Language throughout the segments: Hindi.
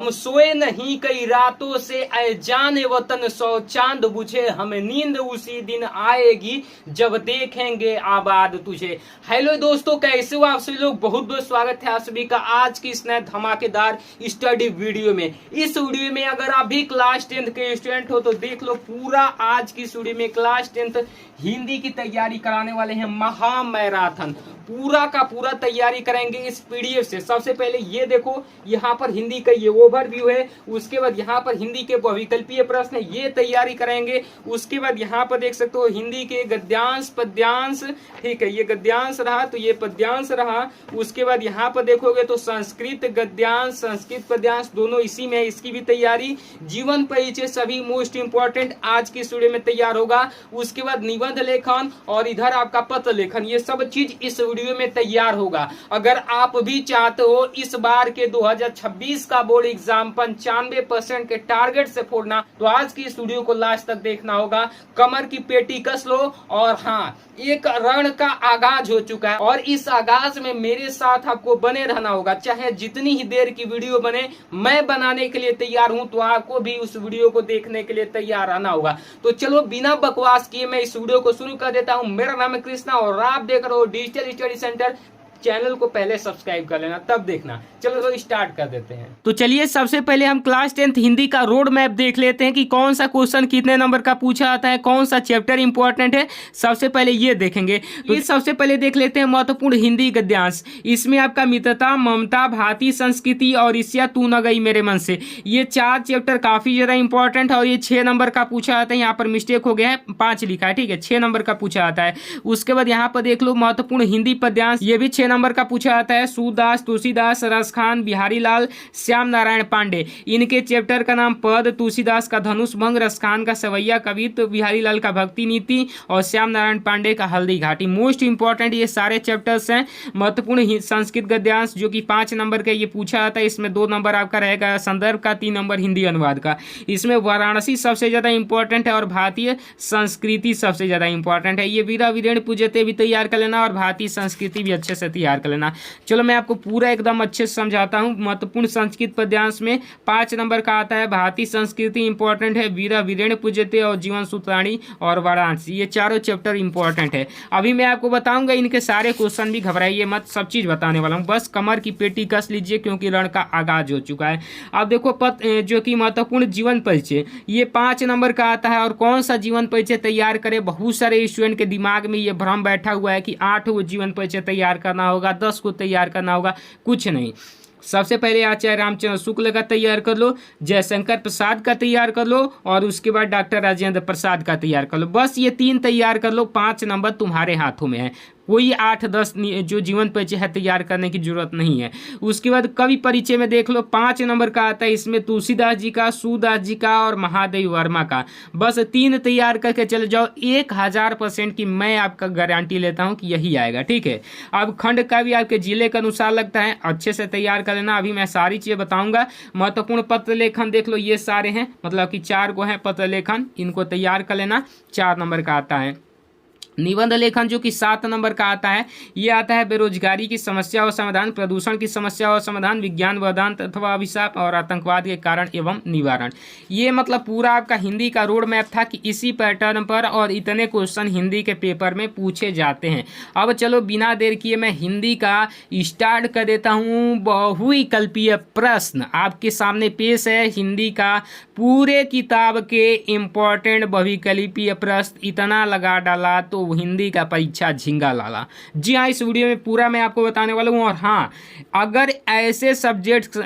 हम सोए नहीं कई रातों से, ऐ जाने वतन सौ चांद बुझे, हमें नींद उसी दिन आएगी जब देखेंगे आबाद तुझे। हेलो दोस्तों, कैसे हो आप सभी लोग? बहुत बहुत स्वागत है आप सभी का आज की इस नए धमाकेदार स्टडी वीडियो में। इस वीडियो में अगर आप भी क्लास 10th के स्टूडेंट हो तो देख लो पूरा आज की इस वीडियो में क्लास 10th हिंदी की तैयारी कराने वाले हैं महा मैराथन। पूरा का पूरा तैयारी करेंगे इस पीडीएफ से। सबसे पहले ये देखो, यहाँ पर हिंदी का ये ओवरव्यू है, उसके बाद यहाँ पर हिंदी के बहुविकल्पीय प्रश्न ये तैयारी करेंगे। उसके बाद यहाँ पर देख सकते हो हिंदी के गद्यांश पद्यांश, ठीक है, ये गद्यांश रहा तो ये पद्यांश रहा। उसके बाद यहाँ पर देखोगे तो संस्कृत गद्यांश संस्कृत पद्यांश दोनों इसी में है, इसकी भी तैयारी। जीवन परिचय सभी मोस्ट इंपॉर्टेंट आज की स्टूडियो में तैयार होगा। उसके बाद निबंध लेखन और इधर आपका पत्र लेखन, ये सब चीज इस वीडियो में तैयार होगा। अगर आप भी चाहते हो इस बार के 2026 का बोर्ड एग्जाम 95% के टारगेट से फोड़ना, तो आज की इस वीडियो को लास्ट तक देखना होगा। कमर की पेटी कस लो। और हाँ, एक रण का आगाज हो चुका है और इस आगाज में मेरे साथ आपको बने रहना होगा। चाहे जितनी ही देर की वीडियो बने, मैं बनाने के लिए तैयार हूं, तो आपको भी उस वीडियो को देखने के लिए तैयार रहना होगा। तो चलो बिना बकवास किए मैं इस वीडियो को शुरू कर देता हूं। मेरा नाम है कृष्णा और आप देख रहे हो डिजिटल स्टडी सेंटर। चैनल को पहले सब्सक्राइब कर लेना तब देखना। चलो तो स्टार्ट कर देते हैं। तो चलिए सबसे पहले हम क्लास 10th हिंदी का रोड मैप देख लेते हैं कि कौन सा क्वेश्चन कितने नंबर का पूछा जाता है, कौन सा चैप्टर इंपॉर्टेंट है। सबसे पहले ये देखेंगे। तो सबसे पहले देख लेते हैं महत्वपूर्ण हिंदी गद्यांश। इसमें आपका मित्रता, ममता, भारतीय संस्कृति और ईर्ष्या तू न गई मेरे मन से, ये 4 चैप्टर काफी ज्यादा इंपॉर्टेंट है और ये 6 नंबर का पूछा जाता है। यहाँ पर मिस्टेक हो गया है, 5 लिखा है, ठीक है, 6 नंबर का पूछा जाता है। उसके बाद यहाँ पर देख लो महत्वपूर्ण हिंदी पद्यांश, ये भी 6 नंबर का पूछा जाता है। सूरदास, तुलसीदास, रसखान, बिहारी लाल, श्याम नारायण पांडे, इनके चैप्टर का नाम पद, तुलसीदास का धनुष भंग, रसखान का सवैया कवित्व, बिहारी लाल का भक्ति नीति और श्याम नारायण पांडे का हल्दी घाटी। मोस्ट इंपॉर्टेंट ये सारे चैप्टर्स हैं। महत्वपूर्ण संस्कृत गद्यांश जो कि 5 नंबर का ये पूछा जाता है, इसमें 2 नंबर आपका रहेगा संदर्भ का, 3 नंबर हिंदी अनुवाद का। इसमें वाराणसी सबसे ज्यादा इंपॉर्टेंट है और भारतीय संस्कृति सबसे ज्यादा इंपॉर्टेंट है। ये वीरा वीरेण पूजते भी तैयार कर लेना और भारतीय संस्कृति भी अच्छे से तैयार कर लेना। चलो मैं आपको पूरा एकदम अच्छे से समझाता हूं। महत्वपूर्ण संस्कृत पद्यांश में 5 नंबर का आता है भारतीय संस्कृति इंपॉर्टेंट है, वीरा वीरेण पूजते और जीवन सूत्राणी और वाराणसी, ये चारों चैप्टर इंपॉर्टेंट है। अभी मैं आपको बताऊंगा इनके सारे क्वेश्चन, भी घबराइए मत, सब चीज बताने वाला हूं। बस कमर की पेटी कस लीजिए क्योंकि रण का आगाज हो चुका है। अब देखो जो कि महत्वपूर्ण जीवन परिचय, ये 5 नंबर का आता है। और कौन सा जीवन परिचय तैयार करे, बहुत सारे स्टूडेंट के दिमाग में ये भ्रम बैठा हुआ है कि 8 वो जीवन परिचय तैयार करना होगा, 10 को तैयार करना होगा। कुछ नहीं, सबसे पहले आचार्य रामचंद्र शुक्ल का तैयार कर लो, जयशंकर प्रसाद का तैयार कर लो और उसके बाद डॉक्टर राजेंद्र प्रसाद का तैयार कर लो। बस ये 3 तैयार कर लो, 5 नंबर तुम्हारे हाथों में है। कोई 8-10 जो जीवन परिचय है तैयार करने की जरूरत नहीं है। उसके बाद कवि परिचय में देख लो 5 नंबर का आता है, इसमें तुलसीदास जी का, सूरदास जी का और महादेव वर्मा का। बस 3 तैयार करके चले जाओ, 1000% की मैं आपका गारंटी लेता हूं कि यही आएगा, ठीक है। अब खंड का भी आपके जिले के अनुसार लगता है, अच्छे से तैयार कर लेना। अभी मैं सारी चीजें बताऊंगा। महत्वपूर्ण पत्र लेखन देख लो, ये सारे हैं, मतलब कि 4 को है पत्र लेखन, इनको तैयार कर लेना, 4 नंबर का आता है। निबंध लेखन जो कि 7 नंबर का आता है, ये आता है बेरोजगारी की समस्या और समाधान, प्रदूषण की समस्या और समाधान, विज्ञान वरदान अथवा अभिशाप और आतंकवाद के कारण एवं निवारण। ये मतलब पूरा आपका हिंदी का रोड मैप था कि इसी पैटर्न पर और इतने क्वेश्चन हिंदी के पेपर में पूछे जाते हैं। अब चलो बिना देर किए मैं हिंदी का स्टार्ट कर देता हूँ। बहुविकल्पीय प्रश्न आपके सामने पेश है। हिंदी का पूरे किताब के इम्पोर्टेंट बहुविकल्पीय प्रश्न इतना लगा डाला तो हिंदी का परीक्षा झिंगा लाला। जी हाँ, इस वीडियो में पूरा मैं आपको बताने वाला हूँ। और हाँ, अगर ऐसे सब्जेक्ट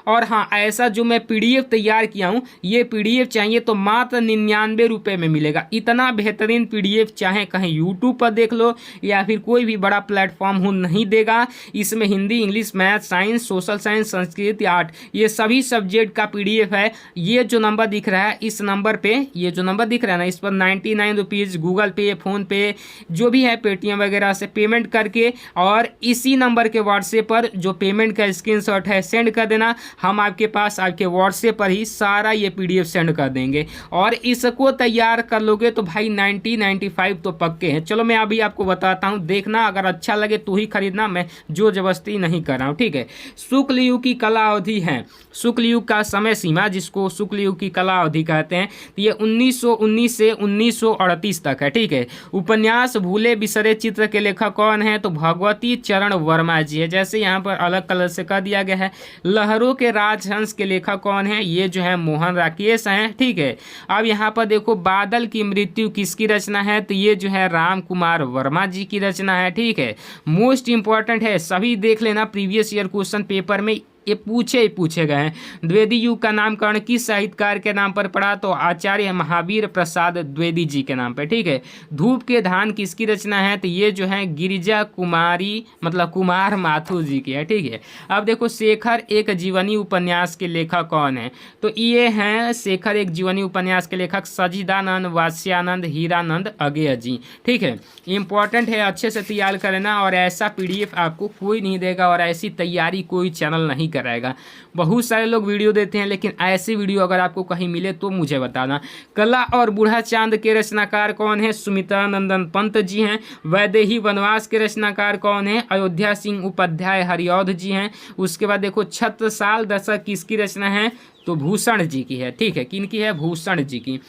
और हाँ ऐसा जो मैं पीडीएफ तैयार किया हूँ, ये पीडीएफ चाहिए तो मात्र 99 रुपये में मिलेगा। इतना बेहतरीन पीडीएफ चाहे कहीं यूट्यूब पर देख लो या फिर कोई भी बड़ा प्लेटफॉर्म हो नहीं देगा। इसमें Hindi, English, math, science, social science, Sanskrit, art, ये सभी सब्जेक्ट का पीडीएफ है। ये जो नंबर दिख रहा है, इस नंबर पे, ये जो नंबर दिख रहा है ना, इस पर 99 रुपीज़ गूगल पे, फोन पे, जो भी है पेटीएम वगैरह से पेमेंट करके और इसी नंबर के व्हाट्सएप पर जो पेमेंट का स्क्रीनशॉट है सेंड कर देना, हम आपके पास आपके व्हाट्सएप पर ही सारा ये PDF सेंड कर देंगे। और इसको तैयार कर लोगे तो भाई 90-95 तो पक्के हैं। चलो मैं अभी आपको बताता हूँ, देखना अगर अच्छा लगे तो ही खरीदना, मैं जो जबरदस्ती नहीं कर रहा हूँ, ठीक है। शुक्ल युग की कला अवधि है, शुक्ल युग का समय सीमा जिसको शुक्ल युग की कला अवधि कहते हैं, तो ये 1919 से 1938 तक है, ठीक है। उपन्यास भूले बिसरे चित्र के लेखक कौन है, तो भगवती चरण वर्मा जी है, जैसे यहाँ पर अलग कलर से कर दिया गया है। लहरों के राजहंस के लेखक कौन है, ये जो है मोहन राकेश हैं, ठीक है। अब यहाँ पर देखो बादल की मृत्यु किसकी रचना है, तो ये जो है राम कुमार वर्मा जी की रचना है, ठीक है। मोस्ट इंपॉर्टेंट है, सभी देख लेना प्रीवियस ईयर क्वेश्चन पेपर में ये पूछे गए हैं। द्विवेदी युग का नामकरण किस साहित्यकार के नाम पर पड़ा, तो आचार्य महावीर प्रसाद द्विवेदी जी के नाम पर, ठीक है। धूप के धान किसकी रचना है, तो ये जो है गिरिजा कुमारी मतलब कुमार माथुर जी की है, ठीक है। अब देखो शेखर एक जीवनी उपन्यास के लेखक कौन है, तो ये हैं शेखर एक जीवनी उपन्यास के लेखक सजिदानंद वात्स्यानंद हीरानंद अगेय जी, ठीक है। इंपॉर्टेंट है, अच्छे से तैयार करना, और ऐसा PDF आपको कोई नहीं देगा और ऐसी तैयारी कोई चैनल नहीं कराएगा। बहुत सारे लोग वीडियो देते हैं, लेकिन ऐसी वीडियो अगर आपको कहीं मिले तो मुझे बताना। कला और बूढ़ा चांद के रचनाकार कौन है, सुमित्रा नंदन पंत जी हैं। वैदेही वनवास के रचनाकार कौन है, अयोध्या सिंह उपाध्याय हरिऔध जी हैं। उसके बाद देखो छत्रसाल दशक किसकी रचना है, तो भूषण जी की है, ठीक है। किनकी है, भूषण जी की।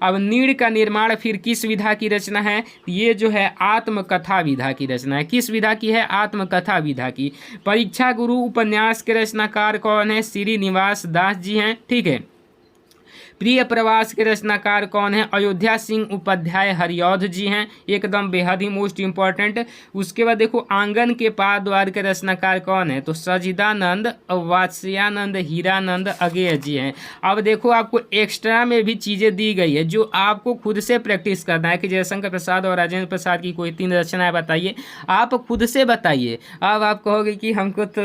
अब नीड़ का निर्माण फिर किस विधा की रचना है, ये जो है आत्मकथा विधा की रचना है। किस विधा की है, आत्मकथा विधा की। परीक्षा गुरु उपन्यास के रचनाकार कौन है, श्रीनिवास दास जी हैं, ठीक है। प्रिय प्रवास के रचनाकार कौन है, अयोध्या सिंह उपाध्याय हरिऔध जी हैं, एकदम बेहद ही मोस्ट इंपॉर्टेंट। उसके बाद देखो आंगन के पार द्वार के रचनाकार कौन है, तो सजिदानंद वात्स्यानंद हीरानंद अगेय जी हैं। अब देखो आपको एक्स्ट्रा में भी चीज़ें दी गई है जो आपको खुद से प्रैक्टिस करना है कि जयशंकर प्रसाद और राजेंद्र प्रसाद की कोई 3 रचनाएं बताइए, आप खुद से बताइए। अब आप कहोगे कि हमको तो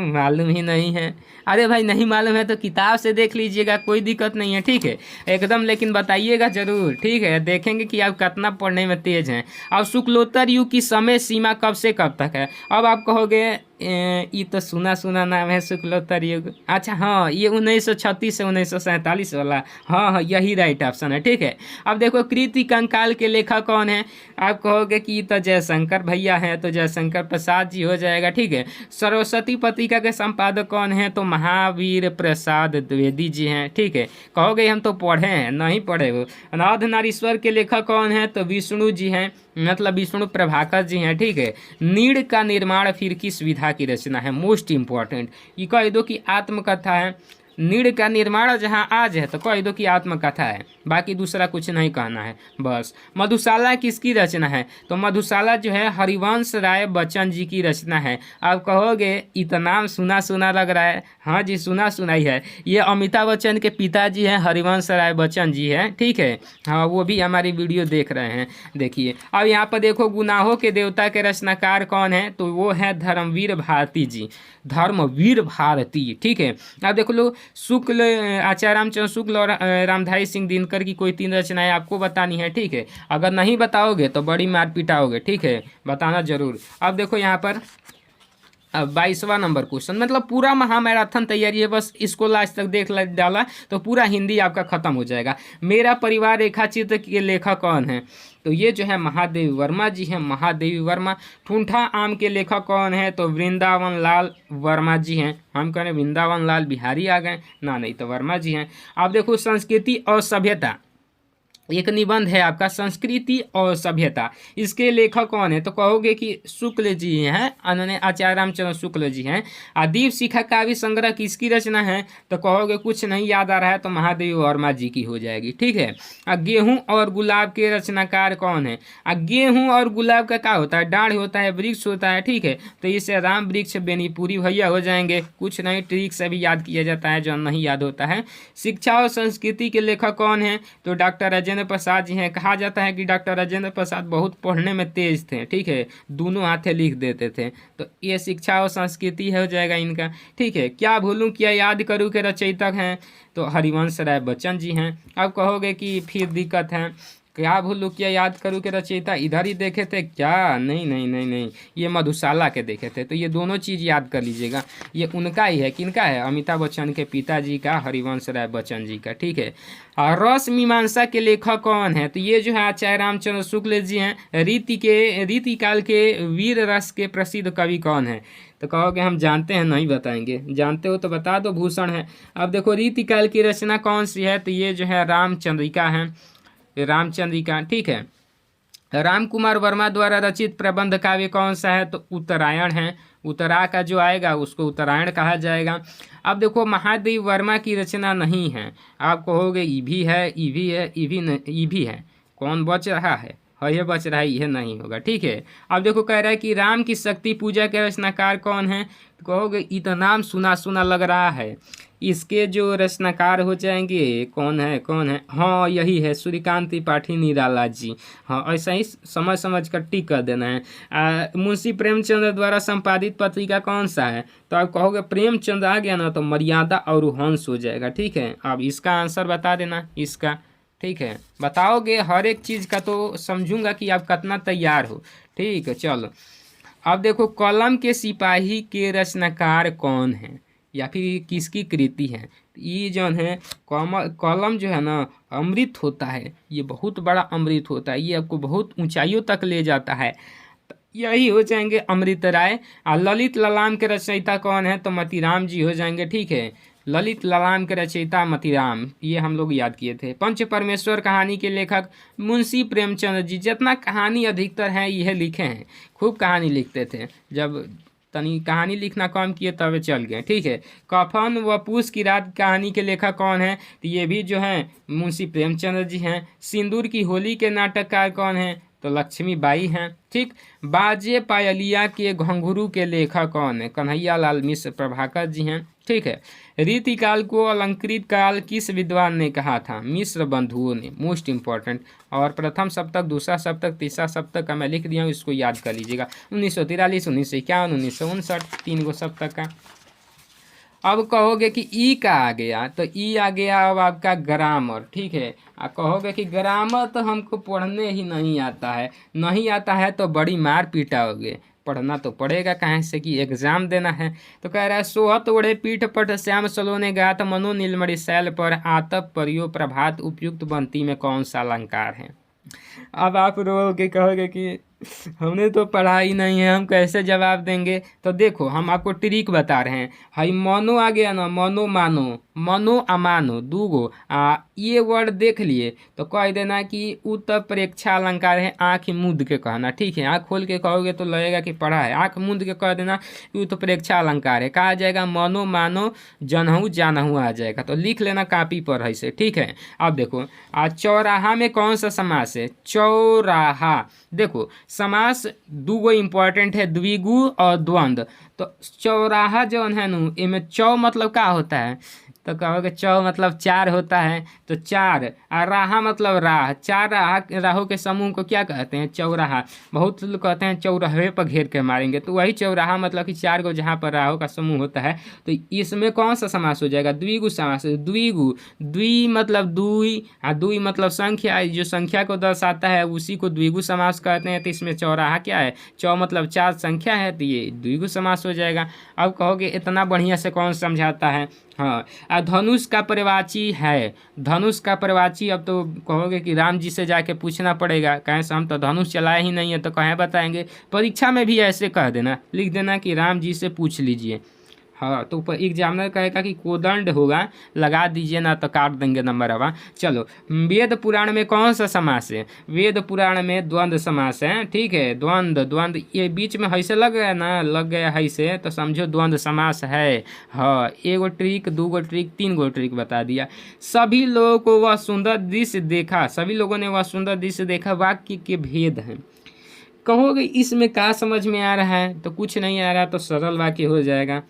मालूम ही नहीं है, अरे भाई नहीं मालूम है तो किताब से देख लीजिएगा, कोई दिक्कत नहीं है, ठीक है एकदम, लेकिन बताइएगा जरूर, ठीक है। देखेंगे कि आप कितना पढ़ने में तेज हैं। अब शुक्लोत्तर युग की समय सीमा कब से कब तक है, अब आप कहोगे ये तो सुना नाम है शुक्लोत्तर युग, अच्छा हाँ ये 1936 से 1947 वाला, हाँ यही राइट ऑप्शन है, ठीक है। अब देखो कृति कंकाल के लेखक कौन है, आप कहोगे कि ये तो जयशंकर भैया हैं, तो जयशंकर प्रसाद जी हो जाएगा, ठीक है। सरस्वती पत्रिका के संपादक कौन है, तो महावीर प्रसाद द्विवेदी जी हैं, ठीक है। कहोगे हम तो पढ़े हैं, नहीं पढ़े हो। अर्धनारीश्वर के लेखक कौन है, तो विष्णु जी हैं, मतलब विष्णु प्रभाकर जी हैं, ठीक है। नीड़ का निर्माण फिर किस विधा की रचना है, मोस्ट इंपॉर्टेंट, ये कह दो कि आत्मकथा है। नीड़ का निर्माण जहाँ आज है तो कह दो कि आत्मकथा है, बाकी दूसरा कुछ नहीं कहना है बस। मधुशाला किसकी रचना है, तो मधुशाला जो है हरिवंश राय बच्चन जी की रचना है। आप कहोगे इतना सुना लग रहा है, हाँ जी सुना ही है, ये अमिताभ बच्चन के पिताजी हैं, हरिवंश राय बच्चन जी हैं, ठीक है। हाँ वो भी हमारी वीडियो देख रहे हैं, देखिए। अब यहाँ पर देखो गुनाहों के देवता के रचनाकार कौन है, तो वो है धर्मवीर भारती जी, धर्मवीर भारती, ठीक है। अब देखो लो शुक्ल आचार्य रामचंद्र शुक्ल और रामधारी सिंह दिनकर की कोई 3 रचनाएं आपको बतानी है, ठीक है। अगर नहीं बताओगे तो बड़ी मार पिटाओगे, ठीक है, बताना जरूर। अब देखो यहाँ पर अब 22वां नंबर क्वेश्चन, मतलब पूरा महामैराथन तैयारी है, बस इसको लास्ट तक देख डाला तो पूरा हिंदी आपका खत्म हो जाएगा। मेरा परिवार रेखा चित्र के लेखक कौन है, तो ये जो है महादेवी वर्मा जी हैं, महादेवी वर्मा। ठूंठा आम के लेखक कौन है, तो वृंदावन लाल वर्मा जी हैं। हम कह रहे वृंदावन लाल बिहारी आ गए ना, नहीं तो वर्मा जी हैं। आप देखो संस्कृति और सभ्यता एक निबंध है आपका, संस्कृति और सभ्यता, इसके लेखक कौन है, तो कहोगे कि शुक्ल जी हैं, उन्होंने आचार्य रामचंद्र शुक्ल जी हैं। दीप शिखा काव्य संग्रह किसकी रचना है, तो कहोगे कुछ नहीं याद आ रहा है तो महादेवी वर्मा जी की हो जाएगी, ठीक है। गेहूं और गुलाब के रचनाकार कौन है, गेहूं और गुलाब का क्या होता है, डाढ़ होता है, वृक्ष होता है, ठीक है। तो इसे राम वृक्ष बेनीपुरी भैया हो जाएंगे, कुछ नहीं ट्रिक से भी याद किया जाता है जो नहीं याद होता है। शिक्षा और संस्कृति के लेखक कौन है, तो डॉक्टर राजेंद्र प्रसाद जी हैं। कहा जाता है कि डॉक्टर राजेंद्र प्रसाद बहुत पढ़ने में तेज थे, ठीक है, दोनों हाथे लिख देते थे, तो ये शिक्षा और संस्कृति हो जाएगा इनका, ठीक है। क्या भूलूं क्या याद करूं के रचयिता हैं, तो हरिवंश राय बच्चन जी हैं। अब कहोगे कि फिर दिक्कत है, क्या भूलूं, क्या याद करूं कि रचयिता इधर ही देखे थे क्या? नहीं नहीं नहीं नहीं, ये मधुशाला के देखे थे। तो ये दोनों चीज याद कर लीजिएगा, ये उनका ही है। किनका है? अमिताभ बच्चन के पिताजी का, हरिवंश राय बच्चन जी का। ठीक है। और रस मीमांसा के लेखक कौन है? तो ये जो है आचार्य रामचंद्र शुक्ल जी हैं। रीति काल के वीर रस के प्रसिद्ध कवि कौन है? तो कहोगे हम जानते हैं, नहीं बताएंगे। जानते हो तो बता दो, भूषण है। अब देखो रीति काल की रचना कौन सी है? तो ये जो है रामचंद्रिका है, रामचंद्रिका। ठीक है। राम कुमार वर्मा द्वारा रचित प्रबंध काव्य कौन सा है? तो उत्तरायण है। उत्तरा का जो आएगा उसको उत्तरायण कहा जाएगा। अब देखो महादेव वर्मा की रचना नहीं है। आप कहोगे ईभी है, ईभी है, ईभी है। कौन बच रहा है? ये बच रहा है, यह नहीं होगा। ठीक है। अब देखो कह रहा है कि राम की शक्ति पूजा के रचनाकार कौन है? तो कहोगे ये तो नाम सुना सुना लग रहा है। इसके जो रचनाकार हो जाएंगे, कौन है कौन है? हाँ यही है, सूर्यकांत त्रिपाठी निराला जी। हाँ ऐसा ही समझ समझ कर टिक कर देना है। मुंशी प्रेमचंद्र द्वारा संपादित पत्रिका कौन सा है? तो आप कहोगे प्रेमचंद्र आ गया ना तो मर्यादा और हंस हो जाएगा। ठीक है। अब इसका आंसर बता देना इसका। ठीक है। बताओगे हर एक चीज़ का तो समझूंगा कि आप कितना तैयार हो। ठीक है चलो। अब देखो कलम के सिपाही के रचनाकार कौन है या फिर किसकी कृति है? ये जो है कलम जो है ना अमृत होता है, ये बहुत बड़ा अमृत होता है, ये आपको बहुत ऊंचाइयों तक ले जाता है। तो यही हो जाएंगे अमृत राय। और ललित ललाम के रचयिता कौन है? तो मतीराम जी हो जाएंगे। ठीक है। ललित ललाम के रचयिता मतीराम, ये हम लोग याद किए थे। पंच परमेश्वर कहानी के लेखक मुंशी प्रेमचंद्र जी। जितना कहानी अधिकतर है यह लिखे हैं, खूब कहानी लिखते थे। जब तनी कहानी लिखना कम किए तब चल गए। ठीक है। कफन व पूस की रात कहानी के लेखक कौन है? तो ये भी जो है मुंशी प्रेमचंद्र जी हैं। सिंदूर की होली के नाटककार कौन है? तो लक्ष्मी बाई हैं। ठीक। बाजे पायलिया के घुंघरू के लेखक कौन है? कन्हैया लाल मिश्र प्रभाकर जी हैं। ठीक है। रीति काल को अलंकृत काल किस विद्वान ने कहा था? मिश्र बंधुओं ने। Most important. और प्रथम सप्तक, दूसरा सप्तक, तीसरा सप्तक का मैं लिख दिया हूँ, इसको याद कर लीजिएगा। 1943, 1951, 1959, 3 गो सप्तक का। अब कहोगे कि ई का आ गया, तो ई आ गया अब आपका ग्रामर। ठीक है। कहोगे कि ग्रामर तो हमको पढ़ने ही नहीं आता है। नहीं आता है तो बड़ी मार पीटाओगे। पढ़ना तो पड़ेगा, कहाँ से कि एग्जाम देना है। तो कह रहा है सोहत ओढ़े पीठ पट श्याम सलोने गात मनो नीलमणि शैल पर आतप परियो प्रभात उपयुक्त बनती में कौन सा अलंकार है? अब आप रोगे, कहोगे कि हमने तो पढ़ा ही नहीं है, हम कैसे जवाब देंगे? तो देखो हम आपको ट्रिक बता रहे हैं। हाई मनो आ गया ना, मनो मानो, मनो अमानो, दूगो ये वर्ड देख लिए तो कह देना कि उत्प्रेक्षा अलंकार है। आँख मूंद के कहना। ठीक है। आँख खोल के कहोगे तो लगेगा कि पढ़ा है। आँख मूंद के कह देना कि उत्प्रेक्षा अलंकार है। कहा जाएगा मनो मानो जनहु जानहु आ जाएगा। तो लिख लेना कॉपी पर ऐसे। ठीक है। अब देखो चौराहा में कौन सा समास है? चौराहा। देखो समास दूगो इम्पोर्टेंट है, द्विगु और द्वंद्व। तो चौराहा जो है नु, इनमें चौ मतलब क्या होता है? तो कहोगे चौ मतलब 4 होता है। तो 4 और राहा मतलब राह। 4 राहों के समूह को क्या कहते हैं? चौराहा। बहुत लोग कहते हैं चौराहे पर घेर के मारेंगे, तो वही चौराहा मतलब कि 4 को जहाँ पर राहों का समूह होता है। तो इसमें कौन सा समास हो जाएगा? द्विगु समास। द्विगु, द्वि मतलब दुई, दुई मतलब संख्या, जो संख्या को दर्शाता है उसी को द्विगु समास कहते हैं। तो इसमें चौराहा क्या है? चौ मतलब 4 संख्या है, तो ये द्विगु समास हो जाएगा। अब कहोगे इतना बढ़िया से कौन समझाता है? हाँ, धनुष का प्रवाची है। धनुष का प्रवाची, अब तो कहोगे कि राम जी से जाके पूछना पड़ेगा, कहें से हम तो धनुष चलाए ही नहीं है, तो कहें बताएंगे? परीक्षा में भी ऐसे कह देना, लिख देना कि राम जी से पूछ लीजिए। हाँ, तो एग्जामिनर कहेगा कि कोदंड होगा, लगा दीजिए ना तो काट देंगे नंबर। हवा चलो। वेद पुराण में कौन सा समास है? वेद पुराण में द्वंद्व समास है। ठीक है। द्वंद्व, ये बीच में हैसे लग गया ना, लग गया हैसे, तो समझो द्वंद्व समास है। हाँ, एगो ट्रिक, दूगो ट्रिक, 3 गो ट्रिक बता दिया। सभी लोगों को वह सुंदर दृश्य देखा, सभी लोगों ने वह सुंदर दृश्य देखा, वाक्य के भेद हैं। कहोगे इसमें क्या समझ में आ रहा है? तो कुछ नहीं आ रहा, तो सरल वाक्य हो जाएगा।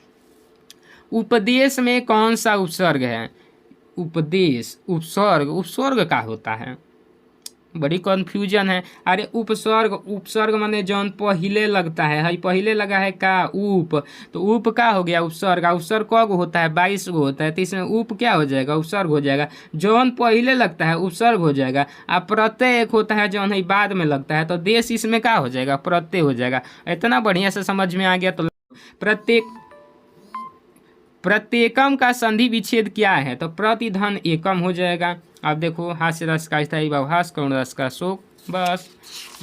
उपदेश में कौन सा उपसर्ग है? उपदेश, उपसर्ग, उपसर्ग का होता है। बड़ी कंफ्यूजन है। अरे उपसर्ग, उपसर्ग माने जौन पहिले लगता है, हई पहिले लगा है का उप, तो उप का हो गया उपसर्ग। उपसर्ग क गो होता है, 22 गो होता है, तो इसमें उप क्या हो जाएगा, उपसर्ग हो जाएगा। जौन पहिले लगता है उपसर्ग हो जाएगा। अब प्रत्यय एक होता है जौन है बाद में लगता है, तो देश इसमें क्या हो जाएगा, प्रत्यय हो जाएगा। इतना बढ़िया से समझ में आ गया। तो प्रत्येक, प्रत्येकम का संधि विच्छेद क्या है, तो प्रतिधन एकम हो जाएगा। अब देखो हास्य रस का स्थायी भावहास, करुण रस का शोक, बस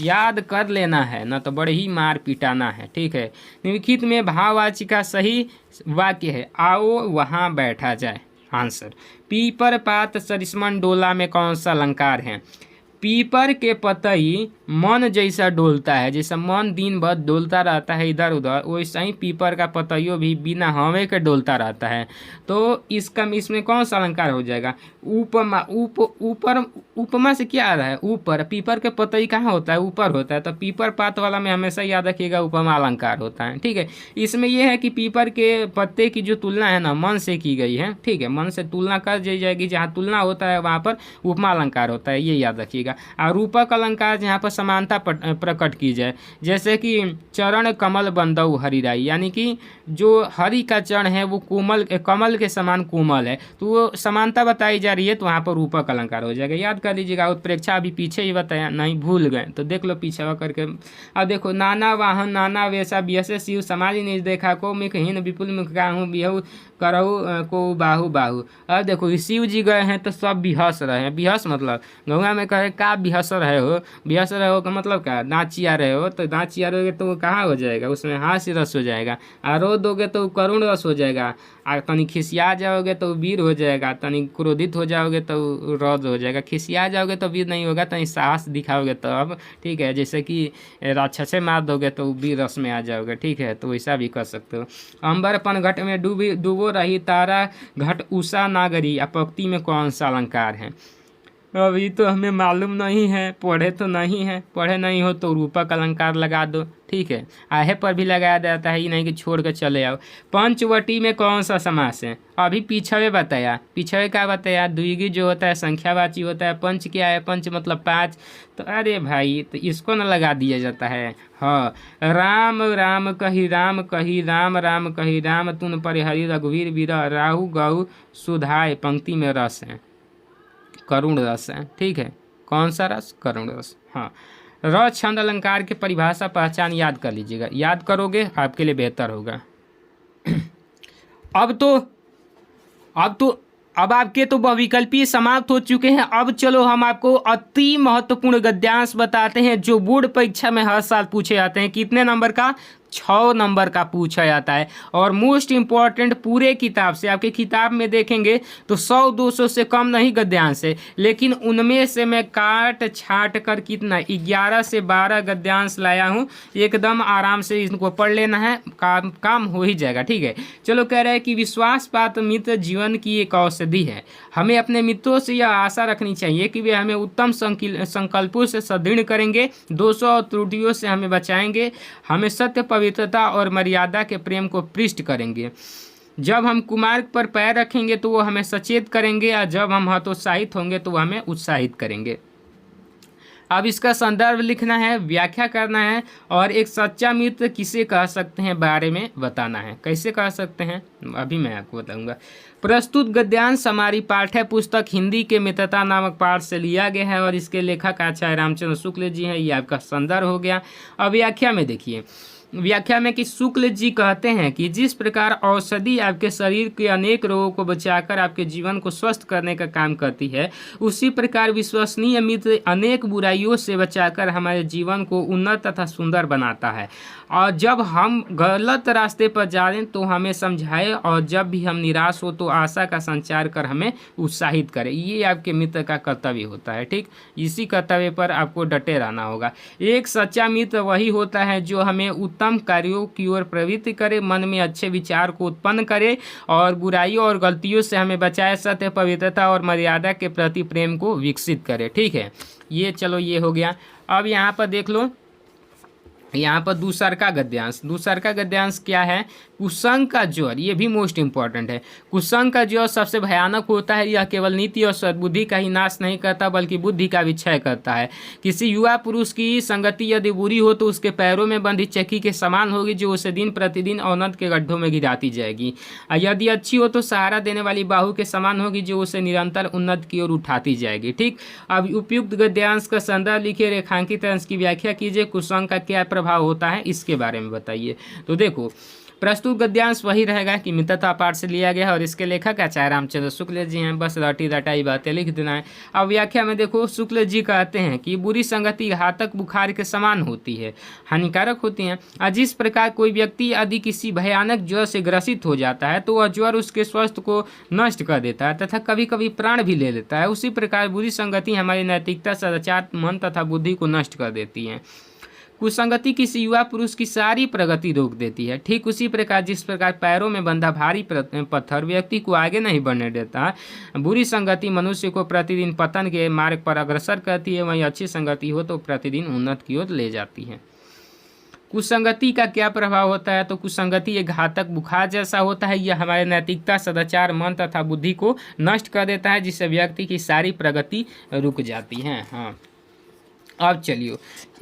याद कर लेना है ना, तो बड़े ही मार पिटाना है। ठीक है। निम्नलिखित में भाववाची का सही वाक्य है, आओ वहाँ बैठा जाए। आंसर, पीपर पात सरिसमन डोला में कौन सा अलंकार है। पीपर के पतई मन जैसा डोलता है, जैसा मन दिन भर डोलता रहता है इधर उधर, वैसा ही पीपर का पतइयों भी बिना हवा के डोलता रहता है। तो इसका इसमें कौन सा अलंकार हो जाएगा, उपमा। ऊपर, उपमा से क्या आ रहा है, ऊपर। पीपर के पतई कहाँ होता है, ऊपर होता है, तो पीपर पात वाला में हमेशा याद रखिएगा उपमा अलंकार होता है। ठीक है। इसमें यह है कि पीपर के पत्ते की जो तुलना है ना मन से की गई है। ठीक है, मन से तुलना कर दी जाएगी, जहाँ तुलना होता है वहाँ पर उपमा अलंकार होता है, ये याद रखिएगा। और रूपक अलंकार जहाँ पर समानता प्रकट की जाए, जैसे कि चरण कमल बंदऊ हरिराई, यानी कि जो हरि का चरण है वो कोमल, कमल के समान कोमल है, तो वो समानता बताई जा रही है, तो वहाँ पर रूपक अलंकार हो जाएगा। याद कर लीजिएगा। उत्प्रेक्षा अभी पीछे ही बताया, नहीं भूल गए तो देख लो पीछे करके। अब देखो, नाना वाहन नाना वेशा बिहसे शिव समाधि निज देखा, को मुखहीन विपुल मुख गाहू बिहू करहु को बाहु बाहु। अब देखो शिव जी गए हैं तो सब बिहस रहे हैं। बिहस मतलब गंगा में कहे का बिहस रहे हो, बिहस रहे हो का मतलब क्या, नाचिया रहे हो, तो नाचिया रहोगे तो वो कहाँ हो जाएगा, उसमें हास्य रस हो जाएगा। रो दोगे तो करुण रस हो जाएगा। और तनी खिसिया जाओगे तो वीर हो जाएगा, तनी क्रोधित हो जाओगे तो रौद हो जाएगा। खिसिया जाओगे तो वीर नहीं होगा, तनी साहस दिखाओगे तब। ठीक है, जैसे कि राक्षसे मार दोगे तो वीर रस में आ जाओगे। ठीक है, तो वैसा भी कर सकते हो। अंबरपन घट में डूबो रही तारा घट उषा नागरी, अपक्ति में कौन सा अलंकार है। अभी तो हमें मालूम नहीं है, पढ़े तो नहीं है। पढ़े नहीं हो तो रूपक अलंकार लगा दो। ठीक है, आहे पर भी लगाया जाता है, ये नहीं कि छोड़ कर चले आओ। पंचवटी में कौन सा समास है, अभी पीछे बताया। पीछे क्या बताया, द्विगु जो होता है संख्यावाची होता है। पंच क्या है, पंच मतलब 5। तो अरे भाई, तो इसको न लगा दिया जाता है। हाँ, राम राम कही राम कही राम राम कही राम, तुन परिहरि रघुवीर वीर राहु गौ सुधाए, पंक्ति में रस है, करुण रस है। ठीक है, कौन सा रस, करुण रस। हाँ, र छंद अलंकार की परिभाषा पहचान याद कर लीजिएगा, याद करोगे आपके लिए बेहतर होगा। अब आपके तो बहुविकल्पीय समाप्त हो चुके हैं। अब चलो हम आपको अति महत्वपूर्ण गद्यांश बताते हैं, जो बोर्ड परीक्षा में हर साल पूछे जाते हैं। कितने नंबर का, 6 नंबर का पूछा जाता है। और मोस्ट इम्पॉर्टेंट पूरे किताब से, आपके किताब में देखेंगे तो 100-200 से कम नहीं गद्यांश है, लेकिन उनमें से मैं काट छाट कर कितना 11 से 12 गद्यांश लाया हूँ। एकदम आराम से इनको पढ़ लेना है, काम हो ही जाएगा। ठीक है, चलो कह रहे हैं कि विश्वासपात्र मित्र जीवन की एक औषधि है। हमें अपने मित्रों से यह आशा रखनी चाहिए कि वे हमें उत्तम संकल्पों से सुदृढ़ करेंगे, दोषों और त्रुटियों से हमें बचाएंगे, हमें सत्य पवित्रता और मर्यादा के प्रेम को पृष्ठ करेंगे। जब हम कुमार्ग पर पैर रखेंगे तो वो हमें सचेत करेंगे, और जब हम हतोत्साहित होंगे तो वो हमें उत्साहित करेंगे। अब इसका संदर्भ लिखना है, व्याख्या करना है, और एक सच्चा मित्र किसे कह सकते हैं बारे में बताना है। कैसे कह सकते हैं अभी मैं आपको बताऊंगा। प्रस्तुत गद्यांश हमारी पाठ्य पुस्तक हिंदी के मित्रता नामक पाठ से लिया गया है, और इसके लेखक आचार्य रामचंद्र शुक्ल जी हैं। ये आपका संदर्भ हो गया। अब व्याख्या में देखिए, व्याख्या में कि शुक्ल जी कहते हैं कि जिस प्रकार औषधि आपके शरीर के अनेक रोगों को बचाकर आपके जीवन को स्वस्थ करने का काम करती है, उसी प्रकार विश्वसनीय मित्र अनेक बुराइयों से बचाकर हमारे जीवन को उन्नत तथा सुंदर बनाता है। और जब हम गलत रास्ते पर जा रहे हैं तो हमें समझाए, और जब भी हम निराश हो तो आशा का संचार कर हमें उत्साहित करे। ये आपके मित्र का कर्तव्य होता है। ठीक, इसी कर्तव्य पर आपको डटे रहना होगा। एक सच्चा मित्र वही होता है जो हमें उत्तम कार्यों की ओर प्रवृत्त करे, मन में अच्छे विचार को उत्पन्न करे, और बुराइयों और गलतियों से हमें बचाए, सत्य पवित्रता और मर्यादा के प्रति प्रेम को विकसित करे। ठीक है, ये चलो ये हो गया। अब यहाँ पर देख लो, यहाँ पर दूसर का गद्यांश। दूसर का गद्यांश क्या है कुसंग का ज्वर, ये भी मोस्ट इंपॉर्टेंट है। कुसंग का ज्वर सबसे भयानक होता है। यह केवल नीति और सद्बुद्धि का ही नाश नहीं करता बल्कि बुद्धि का भी क्षय करता है। किसी युवा पुरुष की संगति यदि बुरी हो तो उसके पैरों में बंधी चक्की के समान होगी जो उसे दिन प्रतिदिन अवनत के गड्ढों में गिराती जाएगी। यदि अच्छी हो तो सहारा देने वाली बाहु के समान होगी जो उसे निरंतर उन्नत की ओर उठाती जाएगी। ठीक, अब उपयुक्त गद्यांश का संदर्भ लिखिए, रेखांकित अंश की व्याख्या कीजिए, कुसंग का क्या प्रभाव होता है इसके बारे में बताइए। तो देखो, प्रस्तुत गद्यांश वही रहेगा कि मित्रता पाठ से लिया गया है और इसके लेखक आचार्य रामचंद्र शुक्ल जी हैं। बस रटी रटाई बातें लिख देना है। अब व्याख्या में देखो, शुक्ल जी कहते हैं कि बुरी संगति घातक बुखार के समान होती है, हानिकारक होती हैं। और जिस प्रकार कोई व्यक्ति यदि किसी भयानक ज्वर से ग्रसित हो जाता है तो वह ज्वर उसके स्वास्थ्य को नष्ट कर देता है तथा कभी कभी प्राण भी ले लेता है, उसी प्रकार बुरी संगति हमारी नैतिकता, सदाचार, मन तथा बुद्धि को नष्ट कर देती है। कुसंगति किसी युवा पुरुष की सारी प्रगति रोक देती है। ठीक उसी प्रकार जिस प्रकार पैरों में बंधा भारी पत्थर व्यक्ति को आगे नहीं बढ़ने देता, बुरी संगति मनुष्य को प्रतिदिन पतन के मार्ग पर अग्रसर करती है, वहीं अच्छी संगति हो तो प्रतिदिन उन्नत की ओर ले जाती है। कुसंगति का क्या प्रभाव होता है? तो कुसंगति एक घातक बुखार जैसा होता है। यह हमारे नैतिकता, सदाचार, मन तथा बुद्धि को नष्ट कर देता है, जिससे व्यक्ति की सारी प्रगति रुक जाती है। हाँ, अब चलिए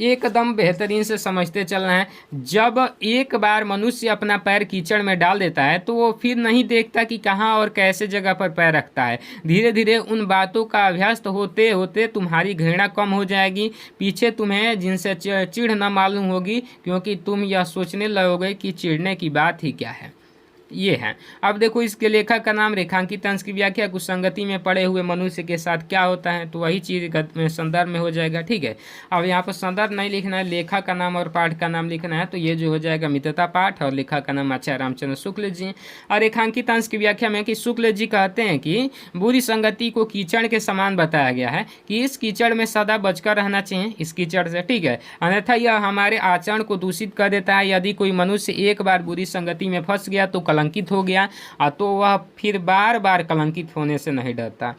एकदम बेहतरीन से समझते चलना है। जब एक बार मनुष्य अपना पैर कीचड़ में डाल देता है तो वो फिर नहीं देखता कि कहाँ और कैसे जगह पर पैर रखता है। धीरे धीरे उन बातों का अभ्यस्त होते होते तुम्हारी घृणा कम हो जाएगी। पीछे तुम्हें जिनसे चिढ़ न मालूम होगी, क्योंकि तुम यह सोचने लगोगे कि चिढ़ने की बात ही क्या है। ये है। अब देखो, इसके लेखक का नाम, रेखांकित अंश की व्याख्या, कुसंगति में पड़े हुए मनुष्य के साथ क्या होता है, तो वही चीज संदर्भ में हो जाएगा। ठीक है, अब यहाँ पर संदर्भ नहीं लिखना है, लेखक का नाम और पाठ का नाम लिखना है। तो ये जो हो जाएगा मित्रता पाठ, और लेखक का नाम आचार्य रामचंद्र शुक्ल जी। और रेखांकित अंश की व्याख्या में कि शुक्ल जी कहते हैं कि बुरी संगति को कीचड़ के समान बताया गया है कि इस कीचड़ में सदा बचकर रहना चाहिए, इस कीचड़ से। ठीक है, अन्यथा यह हमारे आचरण को दूषित कर देता है। यदि कोई मनुष्य एक बार बुरी संगति में फंस गया तो कलंकित हो गया, तो वह फिर बार बार कलंकित होने से नहीं डरता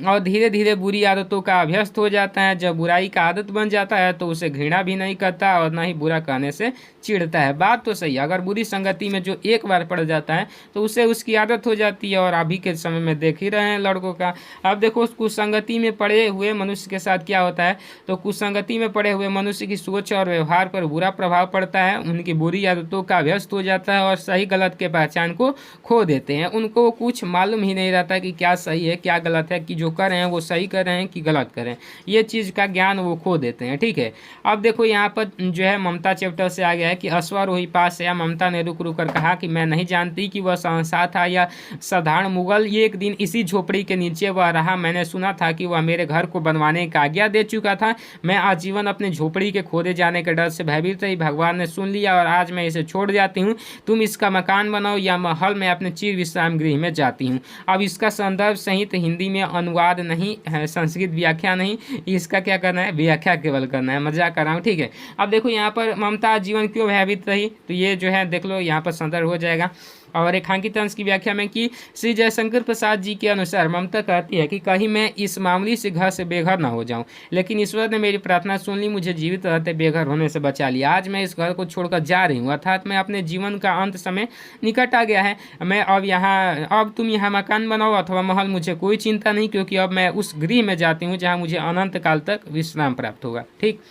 और धीरे धीरे बुरी आदतों का अभ्यस्त हो जाता है। जब बुराई का आदत बन जाता है तो उसे घृणा भी नहीं करता और न ही बुरा कहने से चिढ़ता है। बात तो सही है, अगर बुरी संगति में जो एक बार पड़ जाता है तो उसे उसकी आदत हो जाती है, और अभी के समय में देख ही रहे हैं लड़कों का। अब देखो, उस कुसंगति में पड़े हुए मनुष्य के साथ क्या होता है, तो कुसंगति में पड़े हुए मनुष्य की सोच और व्यवहार पर बुरा प्रभाव पड़ता है। उनकी बुरी आदतों का अभ्यस्त हो जाता है और सही गलत के पहचान को खो देते हैं। उनको कुछ मालूम ही नहीं रहता कि क्या सही है क्या गलत है, कि जो कर रहे हैं वो सही कर रहे हैं कि गलत कर रहे हैं, ये चीज़ का ज्ञान वो खो देते हैं। ठीक है, अब देखो यहाँ पर जो है ममता चैप्टर से आ गया है कि अश्वारोही पास या ममता ने रुक रुक कर कहा कि मैं नहीं जानती कि वह शहंशाह था या साधारण मुगल। ये एक दिन इसी झोपड़ी के नीचे वह रहा। मैंने सुना था कि वह मेरे घर को बनवाने की आज्ञा दे चुका था। मैं आजीवन अपने झोपड़ी के खोदे जाने के डर से भयभीत रही। भगवान ने सुन लिया और आज मैं इसे छोड़ जाती हूँ। तुम इसका मकान बनाओ या महल में अपने चिर विश्राम गृह में जाती हूँ। अब इसका संदर्भ सहित हिंदी में अनुवाद नहीं है, संस्कृत व्याख्या नहीं, इसका क्या करना है, व्याख्या केवल करना है। मजाक कर रहा हूँ। ठीक है, अब देखो यहाँ पर ममता जीवन क्यों भयभीत रही, तो ये जो है देख लो यहाँ पर संदर्भ हो जाएगा। और रेखांकित अंश की व्याख्या में कि श्री जयशंकर प्रसाद जी के अनुसार ममता कहती है कि कहीं मैं इस मामूली से घर से बेघर ना हो जाऊं, लेकिन ईश्वर ने मेरी प्रार्थना सुन ली, मुझे जीवित रहते बेघर होने से बचा लिया। आज मैं इस घर को छोड़कर जा रही हूं, अर्थात मैं अपने जीवन का अंत समय निकट आ गया है। मैं अब तुम यहाँ मकान बनाओ अथवा महल, मुझे कोई चिंता नहीं, क्योंकि अब मैं उस गृह में जाती हूँ जहाँ मुझे अनंत काल तक विश्राम प्राप्त होगा। ठीक,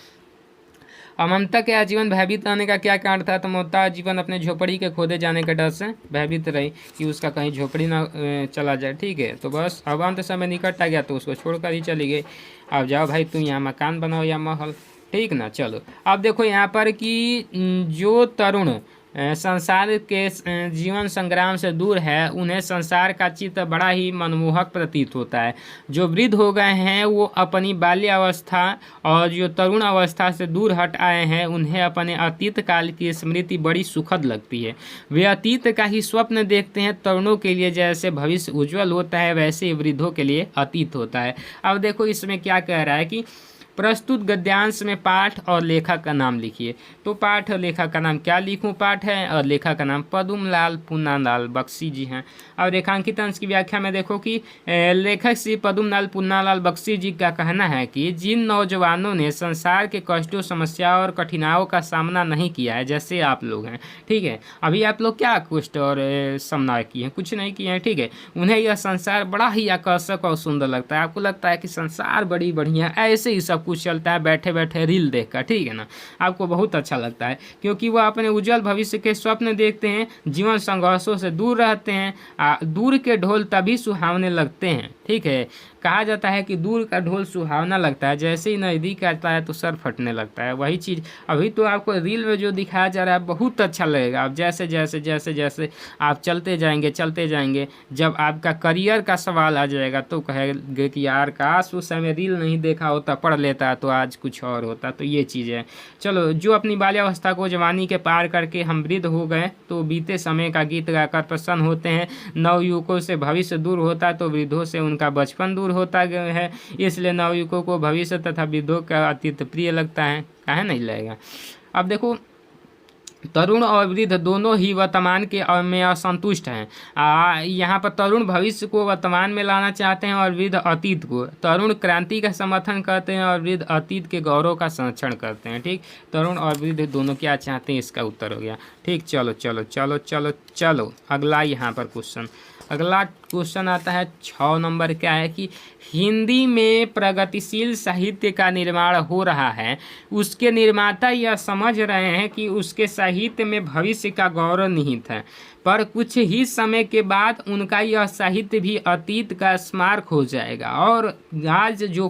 ममता के आजीवन भयभीत रहने का क्या कारण था, तो ममता आजीवन अपने झोपड़ी के खोदे जाने के डर से भयभीत रही कि उसका कहीं झोपड़ी ना चला जाए। ठीक है, तो बस अब अंत समय निकट आ गया तो उसको छोड़कर ही चली गई। अब जाओ भाई तुम यहाँ मकान बनाओ या महल। ठीक ना, चलो अब देखो यहाँ पर कि जो तरुण संसार के जीवन संग्राम से दूर है, उन्हें संसार का चित्र बड़ा ही मनमोहक प्रतीत होता है। जो वृद्ध हो गए हैं वो अपनी बाल्यावस्था और जो तरुण अवस्था से दूर हट आए हैं, उन्हें अपने अतीत काल की स्मृति बड़ी सुखद लगती है। वे अतीत का ही स्वप्न देखते हैं। तरुणों के लिए जैसे भविष्य उज्जवल होता है, वैसे ही वृद्धों के लिए अतीत होता है। अब देखो इसमें क्या कह रहा है कि प्रस्तुत गद्यांश में पाठ और लेखक का नाम लिखिए। तो पाठ और लेखक का नाम क्या लिखूं? पाठ है और लेखक का नाम पद्मलाल पूनालाल बख्शी जी हैं। और रेखांकित अंश की व्याख्या में देखो कि लेखक श्री पद्मलाल पूनालाल बख्शी जी का कहना है कि जिन नौजवानों ने संसार के कष्टों, समस्याओं और कठिनाइयों का सामना नहीं किया है, जैसे आप लोग हैं, ठीक है, अभी आप लोग क्या कष्ट और सामना किए हैं? कुछ नहीं किए हैं, ठीक है, उन्हें यह संसार बड़ा ही आकर्षक और सुंदर लगता है। आपको लगता है कि संसार बड़ी बढ़िया, ऐसे ही सब कुछ चलता है बैठे बैठे रील देखकर, ठीक है ना, आपको बहुत अच्छा लगता है, क्योंकि वह अपने उज्जवल भविष्य के स्वप्न देखते हैं, जीवन संघर्षों से दूर रहते हैं। दूर के ढोल तभी सुहावने लगते हैं, ठीक है, कहा जाता है कि दूर का ढोल सुहावना लगता है, जैसे ही नज़दीक आता है तो सर फटने लगता है। वही चीज़ अभी तो आपको रील में जो दिखाया जा रहा है बहुत अच्छा लगेगा। आप जैसे जैसे जैसे जैसे आप चलते जाएंगे, जब आपका करियर का सवाल आ जाएगा तो कहेंगे कि यार काश उस समय रील नहीं देखा होता, पढ़ लेता तो आज कुछ और होता। तो ये चीज़ है। चलो, जो अपनी बाल्यावस्था को जवानी के पार करके हम वृद्ध हो गए तो बीते समय का गीत गाकर प्रसन्न होते हैं। नवयुवकों से भविष्य दूर होता तो वृद्धों से उनका बचपन दूर होता है, इसलिए नवयुवकों को भविष्य तथा वृद्धों का अतीत प्रिय लगता है, काहे नहीं लगेगा। अब देखो, तरुण और वृद्ध दोनों ही वर्तमान के में असंतुष्ट हैं। यहाँ पर तरुण भविष्य को वर्तमान में लाना चाहते हैं और वृद्ध अतीत को। तरुण क्रांति का समर्थन करते हैं और वृद्ध अतीत के गौरव का संरक्षण करते हैं, ठीक। तरुण और वृद्ध दोनों क्या चाहते हैं, इसका उत्तर हो गया, ठीक। चलो चलो चलो चलो चलो अगला यहाँ पर क्वेश्चन, अगला क्वेश्चन आता है 6 नंबर। क्या है कि हिंदी में प्रगतिशील साहित्य का निर्माण हो रहा है, उसके निर्माता यह समझ रहे हैं कि उसके साहित्य में भविष्य का गौरव निहित है, पर कुछ ही समय के बाद उनका यह साहित्य भी अतीत का स्मारक हो जाएगा और आज जो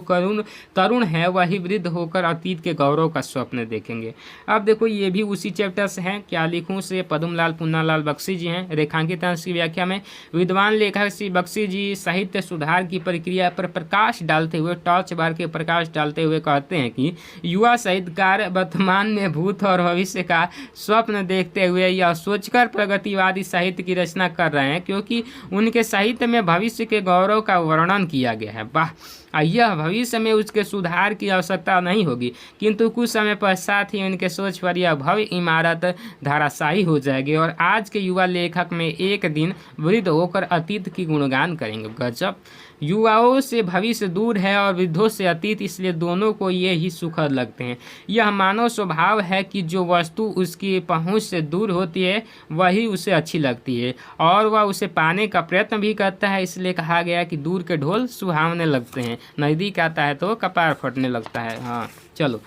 तरुण है वही वृद्ध होकर अतीत के गौरव का स्वप्न देखेंगे। अब देखो, ये भी उसी चैप्टर से हैं। क्या लिखूं से पद्मलाल पूनालाल बख्शी जी हैं। रेखांकित अंश की व्याख्या में विद्वान लेखक श्री बख्शी जी साहित्य सुधार की प्रक्रिया पर प्रकाश डालते हुए, टॉर्च बार के प्रकाश डालते हुए कहते हैं कि युवा साहित्यकार वर्तमान में भूत और भविष्य का स्वप्न देखते हुए यह सोचकर प्रगतिवादी साहित्य की रचना कर रहे हैं, क्योंकि उनके साहित्य में भविष्य के गौरव का वर्णन किया गया है। वाह, यह भविष्य में उसके सुधार की आवश्यकता नहीं होगी, किंतु कुछ समय पश्चात ही उनके सोच पर यह भव्य इमारत धराशायी हो जाएगी और आज के युवा लेखक में एक दिन वृद्ध होकर अतीत की गुणगान करेंगे। गजब, युवाओं से भविष्य दूर है और वृद्धों से अतीत, इसलिए दोनों को ये ही सुखद लगते हैं। यह मानव स्वभाव है कि जो वस्तु उसकी पहुंच से दूर होती है वही उसे अच्छी लगती है और वह उसे पाने का प्रयत्न भी करता है। इसलिए कहा गया कि दूर के ढोल सुहावने लगते हैं, नज़दीक आता है तो कपार फटने लगता है। हाँ चलो,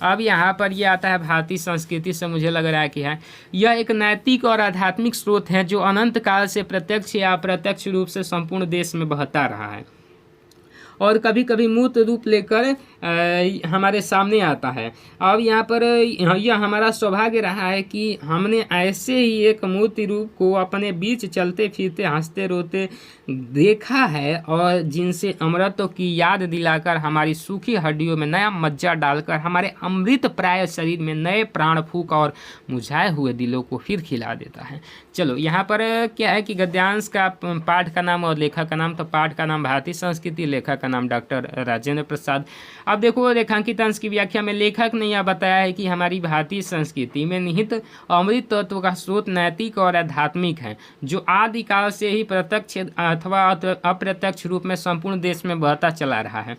अब यहाँ पर ये आता है भारतीय संस्कृति से। मुझे लग रहा है कि है यह एक नैतिक और आध्यात्मिक स्रोत है जो अनंत काल से प्रत्यक्ष या अप्रत्यक्ष रूप से संपूर्ण देश में बहता रहा है और कभी कभी मूर्त रूप लेकर हमारे सामने आता है। अब यहाँ पर यह हमारा सौभाग्य रहा है कि हमने ऐसे ही एक मूर्ति रूप को अपने बीच चलते फिरते हंसते रोते देखा है और जिनसे अमृतों की याद दिलाकर हमारी सूखी हड्डियों में नया मज्जा डालकर हमारे अमृत प्राय शरीर में नए प्राण फूंक और मुझाए हुए दिलों को फिर खिला देता है। चलो, यहाँ पर क्या है कि गद्यांश का पाठ का नाम और लेखक का नाम, तो पाठ का नाम भारतीय संस्कृति, लेखक का नाम डॉक्टर राजेंद्र प्रसाद। अब देखो, रेखांकित अंश की व्याख्या में लेखक ने यह बताया है कि हमारी भारतीय संस्कृति में निहित अमृत तत्व का स्रोत नैतिक और आध्यात्मिक है, जो आदिकाल से ही प्रत्यक्ष अथवा अप्रत्यक्ष रूप में संपूर्ण देश में बहता चला रहा है।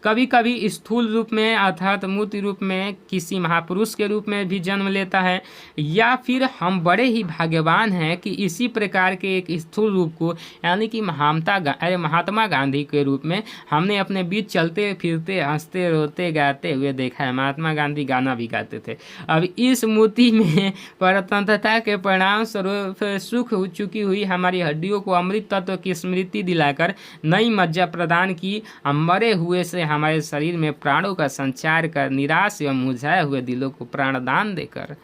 कभी कभी स्थूल रूप में अर्थात मूर्ति रूप में किसी महापुरुष के रूप में भी जन्म लेता है, या फिर हम बड़े ही भाग्यवान हैं कि इसी प्रकार के एक स्थूल रूप को यानी कि महात्मा गांधी के रूप में हमने अपने बीच चलते फिरते हंसते रोते गाते हुए देखा है। महात्मा गांधी गाना भी गाते थे। अब इस मूर्ति में परतंत्रता के परिणाम स्वरूप सुख हो चुकी हुई हमारी हड्डियों को अमृत तत्व की स्मृति दिलाकर नई मज्जा प्रदान की। हम मरे हुए से हमारे शरीर में प्राणों का संचार कर निराश एवं मुरझाए हुए दिलों को प्राणदान देकर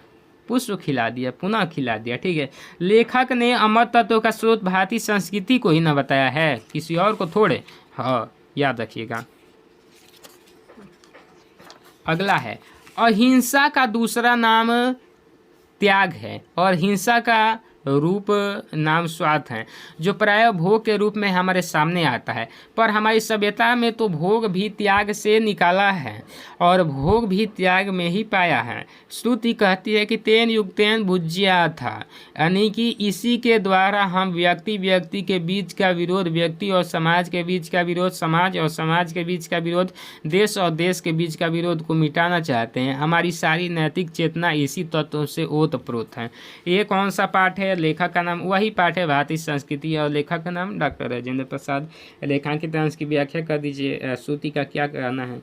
पुष्प खिला दिया, पुनः खिला दिया। ठीक है, लेखक ने अमर तत्व का स्रोत भारतीय संस्कृति को ही न बताया है, किसी और को थोड़े। हाँ, याद रखिएगा। अगला है, अहिंसा का दूसरा नाम त्याग है और हिंसा का रूप नाम स्वार्थ है, जो प्रायः भोग के रूप में हमारे सामने आता है। पर हमारी सभ्यता में तो भोग भी त्याग से निकाला है और भोग भी त्याग में ही पाया है। श्रुति कहती है कि तेन युक्तेन भुज्या था, यानी कि इसी के द्वारा हम व्यक्ति के बीच का विरोध, व्यक्ति और समाज के बीच का विरोध, समाज और समाज के बीच का विरोध, देश और देश के बीच का विरोध को मिटाना चाहते हैं। हमारी सारी नैतिक चेतना इसी तत्व से ओतप्रोत है। ये कौन सा पाठ है? लेखक का नाम वही पाठ है भारतीय संस्कृति, और लेखक का नाम डॉक्टर राजेंद्र प्रसाद। रेखांकित अंश की व्याख्या कर दीजिए, श्रुति का क्या कहना है?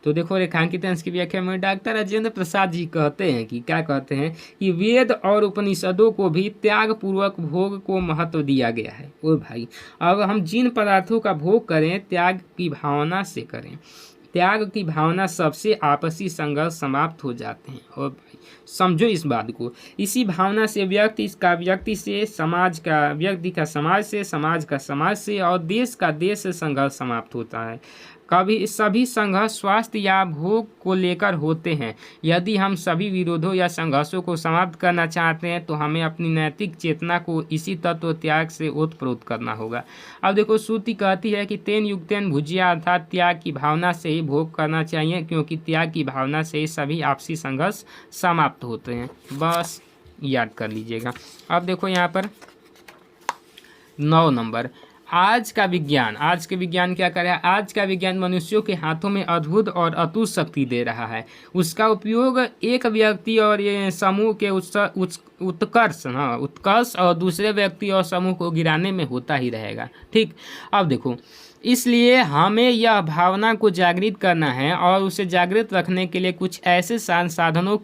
तो देखो, रेखांकित अंश की व्याख्या में डॉक्टर राजेंद्र प्रसाद जी कहते हैं कि क्या कहते हैं कि वेद और उपनिषदों को भी त्याग पूर्वक भोग को महत्व दिया गया है। ओ भाई, अब हम जिन पदार्थों का भोग करें त्याग की भावना से करें। त्याग की भावना सबसे आपसी संघर्ष समाप्त हो जाते हैं। और भाई समझो इस बात को, इसी भावना से व्यक्ति से, समाज का व्यक्ति का समाज से, समाज का समाज से और देश का देश से संघर्ष समाप्त होता है। कभी सभी संघर्ष स्वास्थ्य या भोग को लेकर होते हैं। यदि हम सभी विरोधों या संघर्षों को समाप्त करना चाहते हैं तो हमें अपनी नैतिक चेतना को इसी तत्व त्याग से ओतप्रोत करना होगा। अब देखो, श्रुति कहती है कि तेन युक्तेन भुज्या, अर्थात त्याग की भावना से ही भोग करना चाहिए, क्योंकि त्याग की भावना से ही सभी आपसी संघर्ष समाप्त होते हैं। बस याद कर लीजिएगा। अब देखो यहाँ पर 9 नंबर, आज का विज्ञान क्या कर रहा है? आज का विज्ञान मनुष्यों के हाथों में अद्भुत और अतुट शक्ति दे रहा है। उसका उपयोग एक व्यक्ति और ये समूह के उत्कर्ष और दूसरे व्यक्ति और समूह को गिराने में होता ही रहेगा। ठीक, अब देखो, इसलिए हमें यह भावना को जागृत करना है और उसे जागृत रखने के लिए कुछ ऐसे साधनों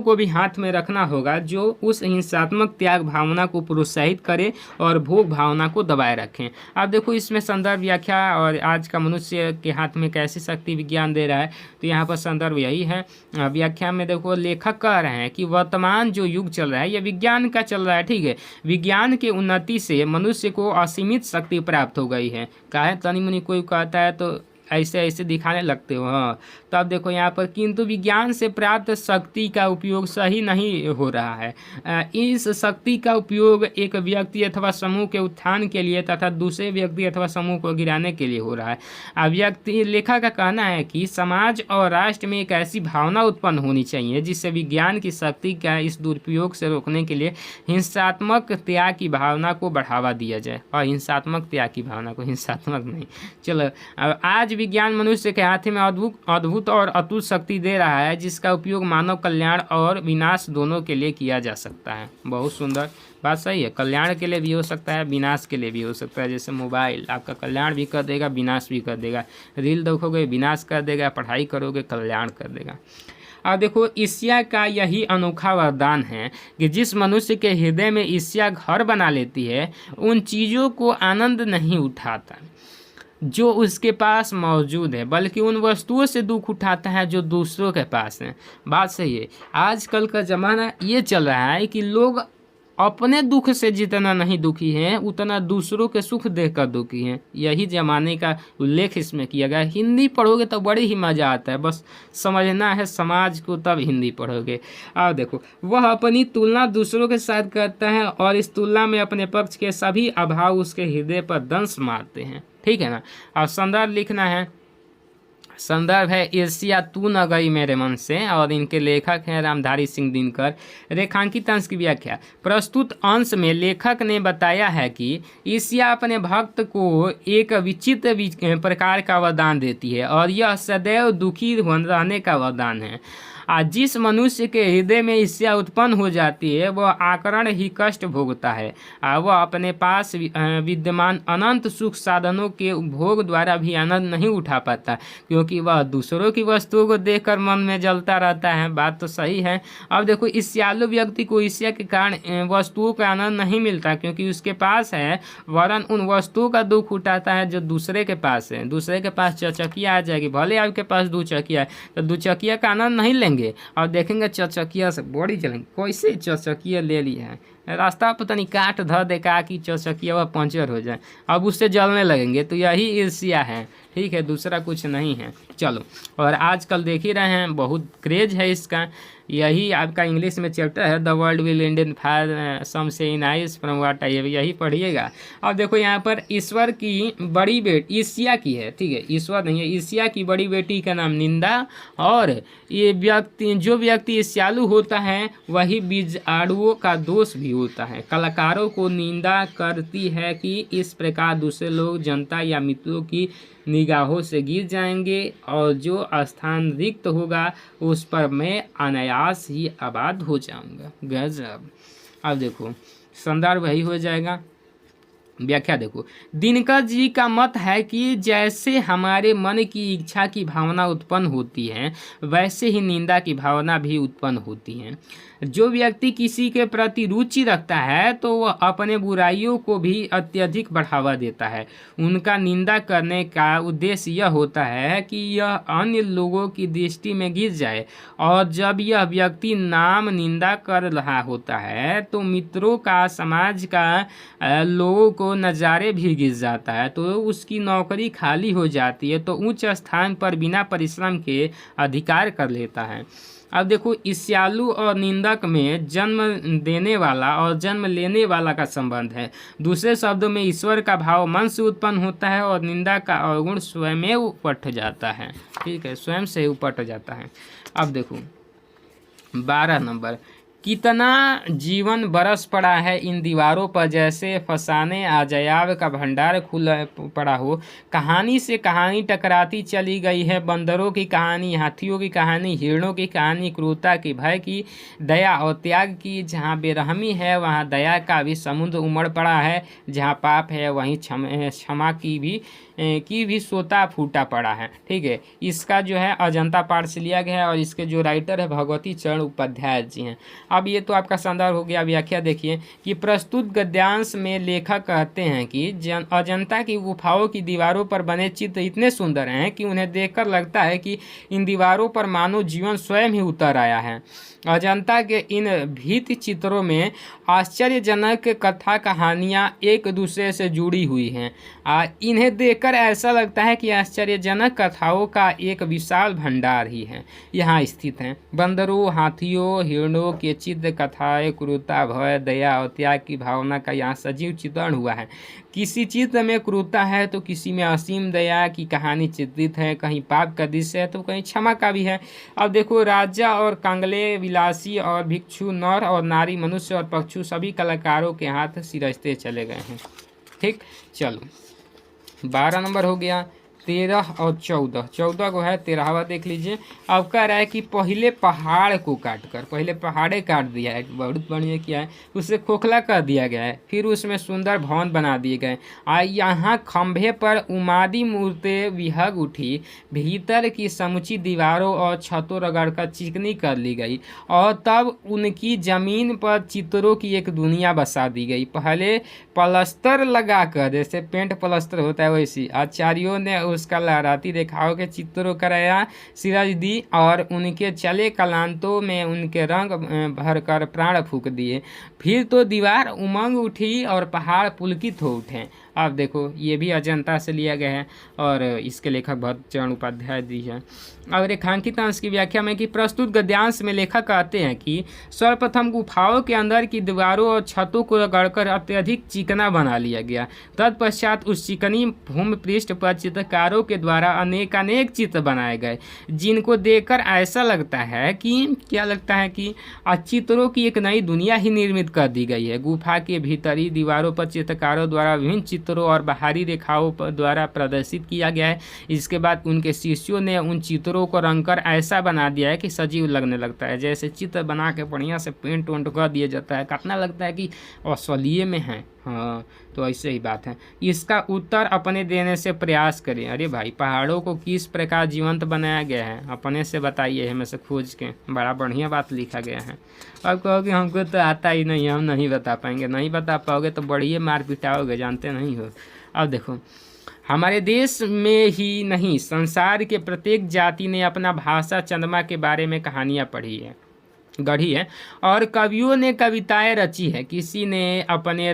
को भी हाथ में रखना होगा जो उस हिंसात्मक त्याग भावना को प्रोत्साहित करे और भोग भावना को दबाए रखें। अब देखो, इसमें संदर्भ व्याख्या और आज का मनुष्य के हाथ में कैसी शक्ति विज्ञान दे रहा है, तो यहाँ पर संदर्भ यही है। व्याख्या में देखो, लेखक कह रहे हैं कि वर्तमान जो युग चल रहा है यह विज्ञान का चल रहा है। ठीक है, विज्ञान के उन्नति से मनुष्य को असीमित शक्ति प्राप्त हो गई है। काहे तनी मुनी कोई कहता है तो ऐसे दिखाने लगते हो। हाँ, तो अब देखो यहाँ पर, किंतु विज्ञान से प्राप्त शक्ति का उपयोग सही नहीं हो रहा है। इस शक्ति का उपयोग एक व्यक्ति अथवा समूह के उत्थान के लिए तथा दूसरे व्यक्ति अथवा समूह को गिराने के लिए हो रहा है। लेखक का कहना है कि समाज और राष्ट्र में एक ऐसी भावना उत्पन्न होनी चाहिए जिससे विज्ञान की शक्ति का इस दुरुपयोग से रोकने के लिए हिंसात्मक त्याग की भावना को बढ़ावा दिया जाए। और हिंसात्मक त्याग की भावना को, हिंसात्मक नहीं। चलो, आज विज्ञान मनुष्य के हाथ में अद्भुत और अतुट शक्ति दे रहा है जिसका उपयोग मानव कल्याण और विनाश दोनों के लिए किया जा सकता है। बहुत सुंदर बात, सही है। कल्याण के लिए भी हो सकता है, विनाश के लिए भी हो सकता है। जैसे मोबाइल आपका कल्याण भी कर देगा, विनाश भी कर देगा। रील देखोगे विनाश कर देगा, पढ़ाई करोगे कल्याण कर देगा। अब देखो, ईर्ष्या का यही अनोखा वरदान है कि जिस मनुष्य के हृदय में ईर्ष्या घर बना लेती है, उन चीज़ों को आनंद नहीं उठाता जो उसके पास मौजूद है, बल्कि उन वस्तुओं से दुख उठाता है जो दूसरों के पास है। बात सही है। आजकल का ज़माना ये चल रहा है कि लोग अपने दुख से जितना नहीं दुखी हैं उतना दूसरों के सुख देखकर दुखी हैं। यही ज़माने का उल्लेख इसमें किया गया। हिंदी पढ़ोगे तो बड़ी ही मज़ा आता है, बस समझना है समाज को तब हिंदी पढ़ोगे। अब देखो, वह अपनी तुलना दूसरों के साथ करता है और इस तुलना में अपने पक्ष के सभी अभाव उसके हृदय पर दंश मारते हैं। ठीक है ना। और संदर्भ लिखना है, संदर्भ है ईर्ष्या तू न गई मेरे मन से, और इनके लेखक हैं रामधारी सिंह दिनकर। रेखांकित अंश की व्याख्या, प्रस्तुत अंश में लेखक ने बताया है कि ईर्ष्या अपने भक्त को एक विचित्र प्रकार का वरदान देती है और यह सदैव दुखी रहने का वरदान है। जिस मनुष्य के हृदय में ईर्ष्या उत्पन्न हो जाती है वह आकरण ही कष्ट भोगता है। वह अपने पास विद्यमान अनंत सुख साधनों के भोग द्वारा भी आनंद नहीं उठा पाता, क्योंकि वह दूसरों की वस्तुओं को देखकर मन में जलता रहता है। बात तो सही है। अब देखो, ईर्ष्यालु व्यक्ति को ईर्ष्या के कारण वस्तुओं का आनंद नहीं मिलता क्योंकि उसके पास है, वरन उन वस्तुओं का दुख उठाता है जो दूसरे के पास है। दूसरे के पास चरचकिया आ जाएगी, भले आपके पास 2 चकिया है तो 2 चकिया का आनंद नहीं लेंगे और देखेंगे चरचकिया से बड़ी चलेंगे। कैसे चरचकिया ले लिया है, रास्ता पता नहीं काट धर देगा कि चरचकिया वह पंचर हो जाए, अब उससे जलने लगेंगे। तो यही ईर्ष्या है। ठीक है, दूसरा कुछ नहीं है। चलो, और आजकल देख ही रहे हैं बहुत क्रेज है इसका। यही आपका इंग्लिश में चैप्टर है the world will end in fire some say in ice from what I have, यही पढ़िएगा। अब देखो यहाँ पर ईश्वर की बड़ी बेटी ईसिया की है, ठीक है, ईश्वर नहीं है, ईसिया की बड़ी बेटी का नाम निंदा। और ये जो व्यक्ति ईर्ष्यालु होता है वही बीजाणुओं का दोष भी होता है। कलाकारों को निंदा करती है कि इस प्रकार दूसरे लोग, जनता या मित्रों की निगाहों से गिर जाएंगे और जो स्थान रिक्त होगा उस पर मैं अनायास ही आबाद हो जाऊंगा। गजब। अब देखो संदर्भ वही हो जाएगा, व्याख्या देखो। दिनकर जी का मत है कि जैसे हमारे मन की इच्छा की भावना उत्पन्न होती है वैसे ही निंदा की भावना भी उत्पन्न होती है। जो व्यक्ति किसी के प्रति रुचि रखता है तो वह अपने बुराइयों को भी अत्यधिक बढ़ावा देता है। उनका निंदा करने का उद्देश्य यह होता है कि यह अन्य लोगों की दृष्टि में गिर जाए, और जब यह व्यक्ति नाम निंदा कर रहा होता है तो मित्रों का, समाज का लोगों को नज़ारे भी गिर जाता है, तो उसकी नौकरी खाली हो जाती है, तो उच्च स्थान पर बिना परिश्रम के अधिकार कर लेता है। अब देखो ईर्ष्यालु और निंदक में जन्म देने वाला और जन्म लेने वाला का संबंध है। दूसरे शब्दों में ईश्वर का भाव मन से उत्पन्न होता है और निंदा का अवगुण स्वयं उपट जाता है, ठीक है, स्वयं से उपट जाता है। अब देखो 12 नंबर, कितना जीवन बरस पड़ा है इन दीवारों पर जैसे फसाने अजायब का भंडार खुला पड़ा हो। कहानी से कहानी टकराती चली गई है, बंदरों की कहानी, हाथियों की कहानी, हिरणों की कहानी, क्रूरता की, भय की, दया और त्याग की। जहाँ बेरहमी है वहाँ दया का भी समुद्र उमड़ पड़ा है, जहाँ पाप है वहीं क्षमा की भी सोता फूटा पड़ा है, ठीक है। इसका जो है अजंता पाठ से लिया गया है और इसके जो राइटर है भगवती चरण उपाध्याय जी हैं। अब ये तो आपका संदर्भ हो गया। व्याख्या देखिए कि प्रस्तुत गद्यांश में लेखक कहते हैं कि अजंता की गुफाओं की दीवारों पर बने चित्र इतने सुंदर हैं कि उन्हें देखकर लगता है कि इन दीवारों पर मानव जीवन स्वयं ही उतर आया है। अजंता के इन भित्ति चित्रों में आश्चर्यजनक कथा कहानियाँ एक दूसरे से जुड़ी हुई हैं। इन्हें देखकर ऐसा लगता है कि आश्चर्यजनक कथाओं का एक विशाल भंडार ही है यहाँ स्थित हैं। बंदरों, हाथियों, हिरणों के चित्र, कथाएं, क्रूरता, भय, दया और त्याग की भावना का यहाँ सजीव चित्रण हुआ है। किसी चित्र में क्रूरता है तो किसी में असीम दया की कहानी चित्रित है, कहीं पाप का दृश्य है तो कहीं क्षमा का भी है। अब देखो राजा और कांगले, विलासी और भिक्षु, नर और नारी, मनुष्य और पक्षु सभी कलाकारों के हाथ सिरजते चले गए हैं, ठीक। चलो 12 नंबर हो गया। 13 और 14 को है 13वां देख लीजिए। अब कह रहा है कि पहले पहाड़ को काटकर, पहले पहाड़े काट दिया है, बहुत बढ़िया किया है, उसे खोखला कर दिया गया है, फिर उसमें सुंदर भवन बना दिए गए। यहाँ खंभे पर उमादी मूर्तें विहग उठी, भीतर की समुची दीवारों और छतों रगड़कर चिकनी कर ली गई और तब उनकी जमीन पर चित्रों की एक दुनिया बसा दी गई। पहले प्लस्तर लगाकर, जैसे पेंट प्लस्तर होता है वैसी, आचार्यों ने उसका लहराती रेखाओं के चित्रों कराया, सिरज दी और उनके चले कलांतों में उनके रंग भरकर प्राण फूंक दिए। फिर तो दीवार उमंग उठी और पहाड़ पुलकित हो उठे। अब देखो ये भी अजंता से लिया गया है और इसके लेखक भगवती चरण उपाध्याय जी हैं। अब रेखांकित अंश की व्याख्या में कि प्रस्तुत गद्यांश में लेखक कहते हैं कि सर्वप्रथम गुफाओं के अंदर की दीवारों और छतों को रगड़कर अत्यधिक चिकना बना लिया गया। तत्पश्चात उस चिकनी भूमि पृष्ठ पर चित्रकारों के द्वारा अनेकानेक चित्र बनाए गए, जिनको देखकर ऐसा लगता है कि चित्रों की एक नई दुनिया ही निर्मित कर दी गई है। गुफा के भीतरी दीवारों पर चित्रकारों द्वारा विभिन्न चित्रों और बाहरी रेखाओं द्वारा प्रदर्शित किया गया है। इसके बाद उनके शिष्यों ने उन चित्रों को रंगकर ऐसा बना दिया है कि सजीव लगने लगता है। जैसे चित्र बना के बढ़िया से पेंट वेंट कर दिया जाता है, कितना लगता है कि असलिए में है। हाँ, तो ऐसे ही बात है। इसका उत्तर अपने देने से प्रयास करें। अरे भाई, पहाड़ों को किस प्रकार जीवंत बनाया गया है अपने से बताइए, हमें से खोज के। बड़ा बढ़िया बात लिखा गया है। अब कहोगे हमको तो आता ही नहीं, हम नहीं बता पाएंगे। नहीं बता पाओगे तो बढ़िया मार पिटाओगे, जानते नहीं हो। अब देखो हमारे देश में ही नहीं, संसार के प्रत्येक जाति ने अपना भाषा चंद्रमा के बारे में कहानियाँ पढ़ी है। गढ़ी है। और कवियों ने कविताएं रची है, किसी ने अपने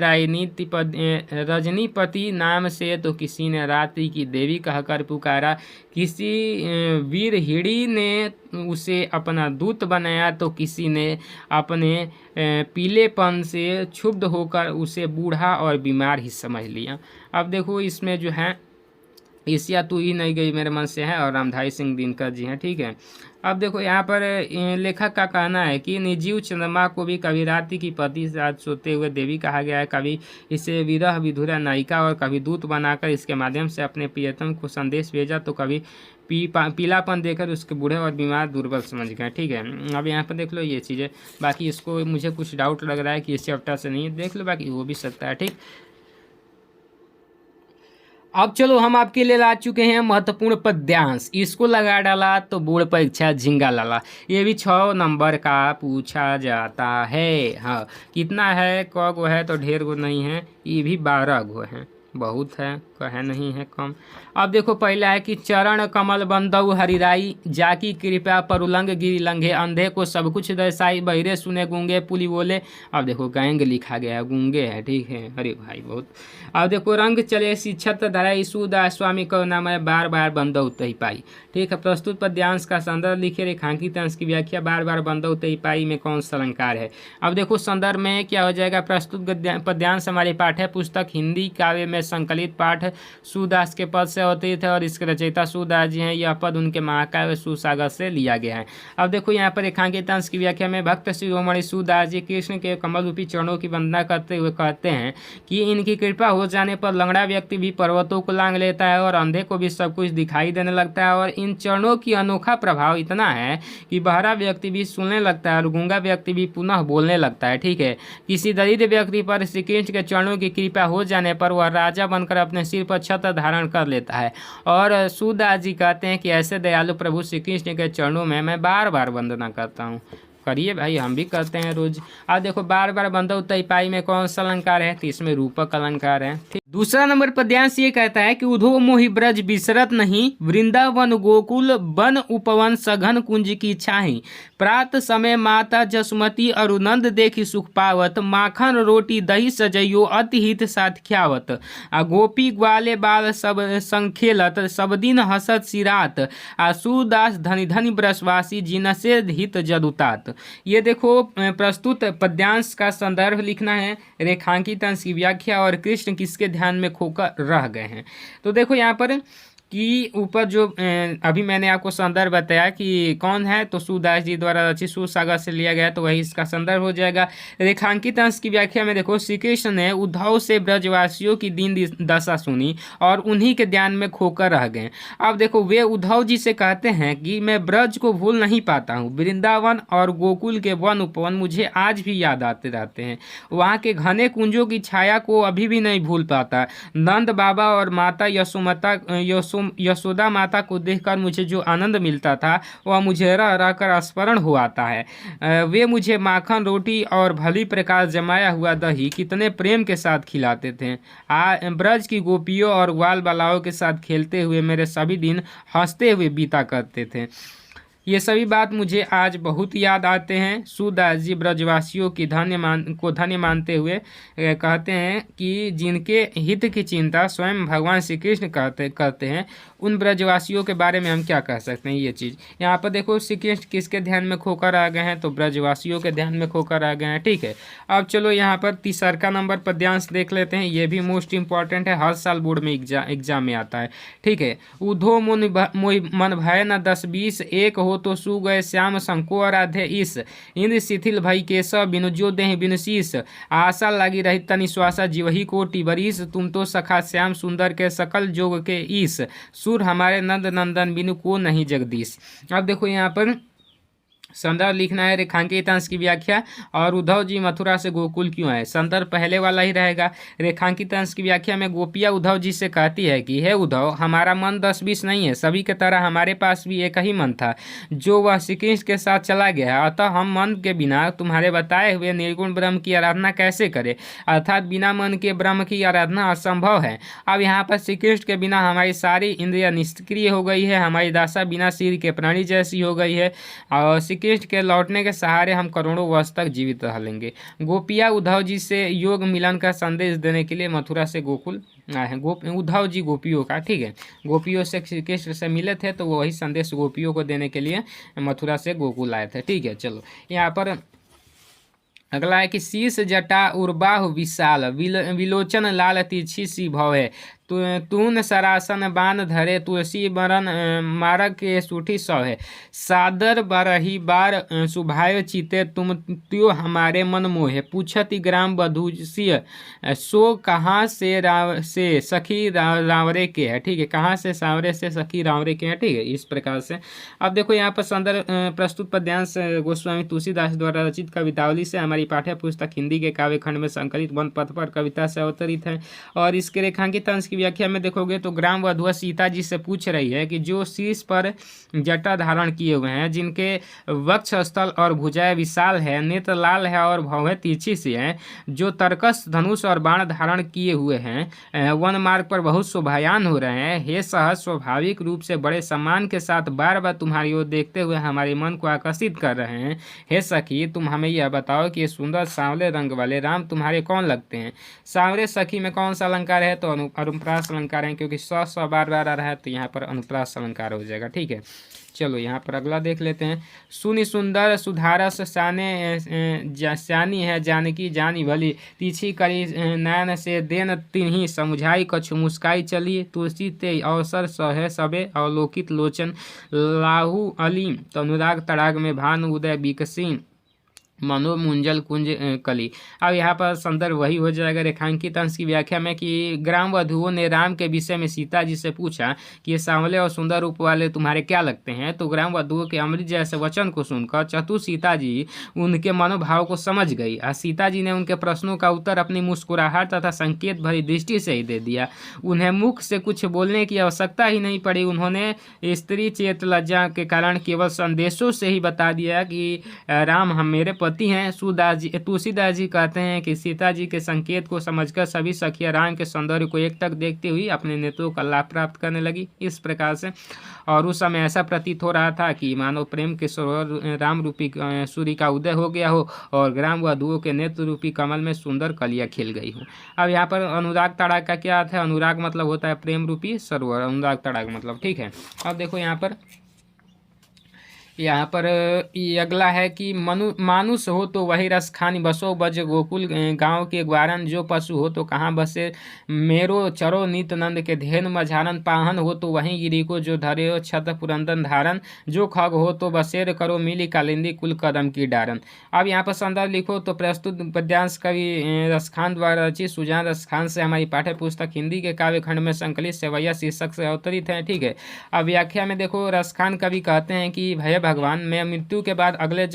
रजनीपति नाम से, तो किसी ने रात्रि की देवी कहकर पुकारा, किसी वीर हिड़ी ने उसे अपना दूत बनाया, तो किसी ने अपने पीलेपन से क्षुब्ध होकर उसे बूढ़ा और बीमार ही समझ लिया। अब देखो इसमें जो है ईसिया तू ही नहीं गई मेरे मन से है और रामधारी सिंह दिनकर जी हैं, ठीक है। अब देखो यहाँ पर लेखक का कहना है कि निर्जीव चंद्रमा को भी कभी रात्रि की पति के साथ सोते हुए देवी कहा गया है, कभी इसे विरह विधुरा नायिका और कभी दूत बनाकर इसके माध्यम से अपने प्रियतम को संदेश भेजा, तो कभी पीलापन देकर उसके बूढ़े और बीमार दुर्बल समझ गए, ठीक है। अब यहाँ पर देख लो ये चीज़ें, बाकी इसको मुझे कुछ डाउट लग रहा है कि इस चैप्टर से नहीं है, देख लो, बाकी हो भी सकता है, ठीक। अब चलो हम आपके लिए ला चुके हैं महत्वपूर्ण पद्यांश, इसको लगा डाला तो बोर्ड परीक्षा झिंगा लाला। ये भी 6 नंबर का पूछा जाता है। हाँ, कितना है, क गो है तो ढेर गो नहीं है, ये भी 12 गो है, बहुत है, कहे नहीं है कम। अब देखो पहला है कि चरण कमल बंदऊ हरिराई, जाकी कृपया पर उलंग गिरी लंघे, अंधे को सब कुछ दर्शाई, बहिरे सुने गूंगे पुली बोले। अब देखो गैंग लिखा गया है, गूंगे है, ठीक है, अरे भाई बहुत। अब देखो रंग चले शिक्षत धराई, सूदा स्वामी को नाम है, बार बार बंदऊ तही पाई, ठीक है। प्रस्तुत पद्यांश का संदर्भ लिखे, रेखांकित अंश की व्याख्या, बार बार बंदऊ तही पाई में कौन सा अलंकार है। अब देखो संदर्भ में क्या हो जाएगा, प्रस्तुत पद्यांश हमारी पाठ्य पुस्तक हिंदी काव्य में संकलित पाठ सूदास के पद से अवतरित है और इसके रचयिता सूदास जी हैं। यह पद उनके महाकाव्य सूसागर से लिया गया है। अब देखो यहाँ पर रेखांकित अंश की व्याख्या में भक्त शिरोमणि सूदास जी कृष्ण के कमल रूपी चरणों की वंदना करते हुए कहते हैं कि इनकी कृपा हो जाने पर लंगड़ा व्यक्ति भी पर्वतों को लांग लेता है और अंधे को भी सब कुछ दिखाई देने लगता है, और इन चरणों की अनोखा प्रभाव इतना है कि बहरा व्यक्ति भी सुनने लगता है और गूंगा व्यक्ति भी पुनः बोलने लगता है, ठीक है। किसी दरिद्र व्यक्ति पर श्री कृष्ण के चरणों की कृपा हो जाने पर वह राजा बनकर अपने सिर पर छत्र धारण कर लेता है। और सूदास जी कहते हैं कि ऐसे दयालु प्रभु श्री कृष्ण के चरणों में मैं बार बार वंदना करता हूँ। करिए भाई, हम भी करते हैं रोज। अब देखो बार बार बंदऊ तही पाई में कौन सा अलंकार है, तो इसमें रूपक अलंकार है, ठीक। दूसरा नंबर पद्यांश ये कहता है कि उधो मोहि ब्रज बिसरत नहीं, वृंदावन गोकुल वन उपवन सघन कुंज की छाही, प्रात समय माता जसमती अरुनंद देखी सुख पावत, माखन रोटी दही सजइयो अति हित साथ ख्यावत, आ गोपी ग्वाले बाल सब संग खेलत, सब दिन हसत सिरात, आ सूदास धनी धनी ब्रजवासी जिनसे हित जदुतात। ये देखो प्रस्तुत पद्यांश का संदर्भ लिखना है, रेखांकित अंश की व्याख्या और कृष्ण किसके ध्यान में खोकर रह गए हैं। तो देखो यहाँ पर कि ऊपर जो अभी मैंने आपको संदर्भ बताया कि कौन है, तो सूदास जी द्वारा रचित सूरसागर से लिया गया, तो वही इसका संदर्भ हो जाएगा। रेखांकित अंश की व्याख्या में देखो श्री कृष्ण ने उद्धव से ब्रजवासियों की दीन दशा सुनी और उन्हीं के ध्यान में खोकर रह गए। अब देखो वे उद्धव जी से कहते हैं कि मैं ब्रज को भूल नहीं पाता हूँ, वृंदावन और गोकुल के वन उपवन मुझे आज भी याद आते रहते हैं, वहाँ के घने कुंजों की छाया को अभी भी नहीं भूल पाता। नंद बाबा और माता यशोदा माता को देखकर मुझे जो आनंद मिलता था वह मुझे रह रह कर स्मरण हो आता है। वे मुझे माखन रोटी और भली प्रकार जमाया हुआ दही कितने प्रेम के साथ खिलाते थे। ब्रज की गोपियों और ग्वाल बालाओं के साथ खेलते हुए मेरे सभी दिन हंसते हुए बीता करते थे। ये सभी बात मुझे आज बहुत याद आते हैं। सूदास जी ब्रजवासियों की धन्य मानते हुए कहते हैं कि जिनके हित की चिंता स्वयं भगवान श्री कृष्ण करते हैं, उन ब्रजवासियों के बारे में हम क्या कह सकते हैं। ये चीज़ यहाँ पर देखो श्री कृष्ण किसके ध्यान में खोकर आ गए हैं, तो ब्रजवासियों के ध्यान में खोकर आ गए हैं, ठीक है। अब चलो यहाँ पर तीसरा नंबर पद्यांश देख लेते हैं, ये भी मोस्ट इंपॉर्टेंट है, हर साल बोर्ड में एग्जाम में आता है, ठीक है। उधो मन भय न 10-20, एक हो तो सू गए श्याम संको आराध्य ईस, इंद्र शिथिल भई केशव बिनु जो देह बिनु शीस, आशा लगी रही तनि श्वासा जीवही कोटि बरीस, तुम तो सखा श्याम सुंदर के सकल जोग के ईस, सुर हमारे नंद नंदन बिनु को नहीं जगदीश। अब देखो यहाँ पर संदर्भ लिखना है, रेखांकित अंश की व्याख्या और उद्धव जी मथुरा से गोकुल क्यों आए। संदर्भ पहले वाला ही रहेगा। रेखांकित अंश की व्याख्या में गोपिया उद्धव जी से कहती है कि हे उद्धव, हमारा मन 10-20 नहीं है, सभी के तरह हमारे पास भी एक ही मन था जो वह श्री कृष्ण के साथ चला गया, अतः हम मन के बिना तुम्हारे बताए हुए निर्गुण ब्रह्म की आराधना कैसे करें, अर्थात बिना मन के ब्रह्म की आराधना असंभव है। अब यहाँ पर श्री कृष्ण के बिना हमारी सारी इंद्रिया निष्क्रिय हो गई है, हमारी दशा बिना सिर के प्राणी जैसी हो गई है, और कृष्ण के लौटने के सहारे हम करोड़ों वर्ष तक जीवित रह लेंगे। गोपियाँ उद्धव जी से योग मिलन का संदेश देने के लिए मथुरा से गोकुल आए हैं। उद्धव जी गोपियों का, ठीक है, गोपियों से श्री कृष्ण से मिले थे तो वही संदेश गोपियों को देने के लिए मथुरा से गोकुल आए थे। ठीक है, चलो यहाँ पर अगला है कि शीश जटा उर्बाहु विशाल विलोचन लाल तिरछी सी भव है। तून सरासन बान धरे तुलसी बरन मारक के सूठी सौ है। सादर बरही बार सुभाय चिते तुम त्यो हमारे मन मोहे। पूछति ग्राम बधुसिय सो कहाँ से सखी रावरे के है। ठीक है, कहाँ से सांवरे से सखी रावरे के हैं। ठीक है, इस प्रकार से अब देखो यहाँ पर संदर्भ प्रस्तुत पद्यांश गोस्वामी तुलसीदास द्वारा रचित कवितावली से हमारी पाठ्य पुस्तक हिंदी के काव्य खंड में संकलित वन पथ पर कविता से अवतरित है। और इसके रेखांकित अंश की व्याख्या में देखोगे तो ग्राम वधुआ सीता जी से पूछ रही है कि जो शीश पर जटा धारण किए हुए हैं, जिनके वक्ष स्थल और भुजाएं विशाल है, नेत्र लाल है और भौहें तिरछी सी हैं, जो तरकस धनुष और बाण धारण किए हुए हैं, वन मार्ग पर बहुत शोभायान हो रहे हैं, हे सहज स्वाभाविक रूप से बड़े सम्मान के साथ बार बार तुम्हारी ओर देखते हुए हमारे मन को आकर्षित कर रहे हैं। हे सखी, तुम हमें यह बताओ कि ये सुंदर सांवले रंग वाले राम तुम्हारे कौन लगते हैं। सांवरे सखी में कौन सा अलंकार है, तो अनुप्रास अलंकार है, क्योंकि स्व बार बार आ रहा है तो यहाँ पर अनुप्रास अलंकार हो जाएगा। ठीक है, चलो यहाँ पर अगला देख लेते हैं। सुनि सुंदर सुधारस साने श्यानी है जानकी जानी भली। तीछी करी नयन से देन तिन्ही समझाई कछु मुस्काई चली। तुलसी ते अवसर सहे सबे अवलोकित लोचन लाहू अली। तनुराग तड़ाग में भान उदय विकसीन मनोमुंजल कुंज कली। अब यहाँ पर संदर्भ वही हो जाएगा रेखांकित अंश की व्याख्या में कि ग्राम वधुओं ने राम के विषय में सीता जी से पूछा कि ये सांवले और सुंदर रूप वाले तुम्हारे क्या लगते हैं। तो ग्राम वधुओं के अमृत जैसे वचन को सुनकर चतुर सीता जी उनके मनोभाव को समझ गई और सीता जी ने उनके प्रश्नों का उत्तर अपनी मुस्कुराहट तथा संकेत भरी दृष्टि से ही दे दिया। उन्हें मुख से कुछ बोलने की आवश्यकता ही नहीं पड़ी। उन्होंने स्त्री चेत लज्जा के कारण केवल संदेशों से ही बता दिया कि राम हम मेरे पति हैं। तुलसीदास जी कहते हैं कि सीता जी के संकेत को समझकर सभी सखियां राम के सौंदर्य को एक टक देखती हुई अपने नेत्रों का लाभ प्राप्त करने लगी। इस प्रकार से और उस समय ऐसा प्रतीत हो रहा था कि मानव प्रेम के सरोवर राम रूपी सूर्य का उदय हो गया हो और ग्राम वधुओं के नेत्र रूपी कमल में सुंदर कलियां खिल गई हो। अब यहाँ पर अनुराग तड़ाग का क्या अर्थ है। अनुराग मतलब होता है प्रेम रूपी सरोवर, अनुराग तड़ाग मतलब। ठीक है, अब देखो यहाँ पर अगला है कि मानुष हो तो वही रस खानी बसो बज गोकुल गांव के ग्वारन। जो पशु हो तो कहाँ बसे मेरो चरो नित नंद के धेन मझारन। पाहन हो तो वहीं गिरी को जो धरे हो छत पुरंदन धारन। जो खग हो तो बसेर करो मिली कालिंदी कुल कदम की डारन। अब यहाँ पर संदर्भ लिखो तो प्रस्तुत पद्यांश कवि रसखान द्वारा रचित सुजान रसखान से हमारी पाठ्य पुस्तक हिंदी के काव्य खंड में संकलित सेवैया शीर्षक से अवतरित है। ठीक है, अब व्याख्या में देखो रसखान कवि कहते हैं कि भय भगवान, मैं मृत्यु के बाद अगले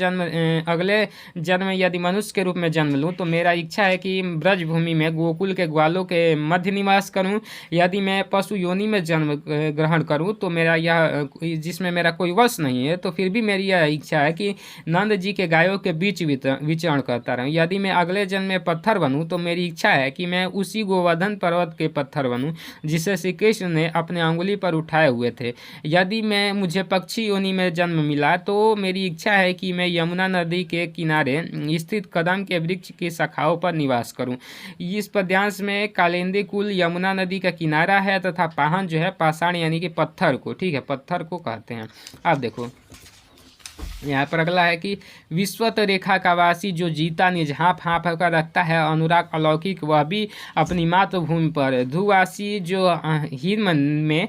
जन्म यदि मनुष्य के रूप में जन्म लूं तो मेरा इच्छा है कि ब्रज भूमि में गोकुल के ग्वालों के मध्य निवास करूं। यदि मैं पशु योनि में जन्म ग्रहण करूं तो मेरा यह जिसमें मेरा कोई वश नहीं है तो फिर भी मेरी यह इच्छा है कि नंद जी के गायों के बीच विचरण करता रहूं। यदि मैं अगले जन्म में पत्थर बनूं तो मेरी इच्छा है कि मैं उसी गोवर्धन पर्वत के पत्थर बनूं जिसे श्री कृष्ण ने अपने अंगुली पर उठाए हुए थे। यदि मुझे पक्षी योनि में जन्म मिला तो मेरी इच्छा है कि मैं यमुना नदी के किनारे स्थित कदम के वृक्ष की शाखाओं पर निवास करूं। इस पद्यांश में कालिंदी कुल यमुना नदी का किनारा है तथा पाहन जो है पाषाण यानी कि पत्थर को, ठीक है, पत्थर को कहते हैं। अब देखो यहाँ पर अगला है कि विश्वत रेखा का वासी जो जीता निज हाँफ हाँफ कर रखता है अनुराग अलौकिक वह भी अपनी मातृभूमि पर। ध्रुवासी जो हिम में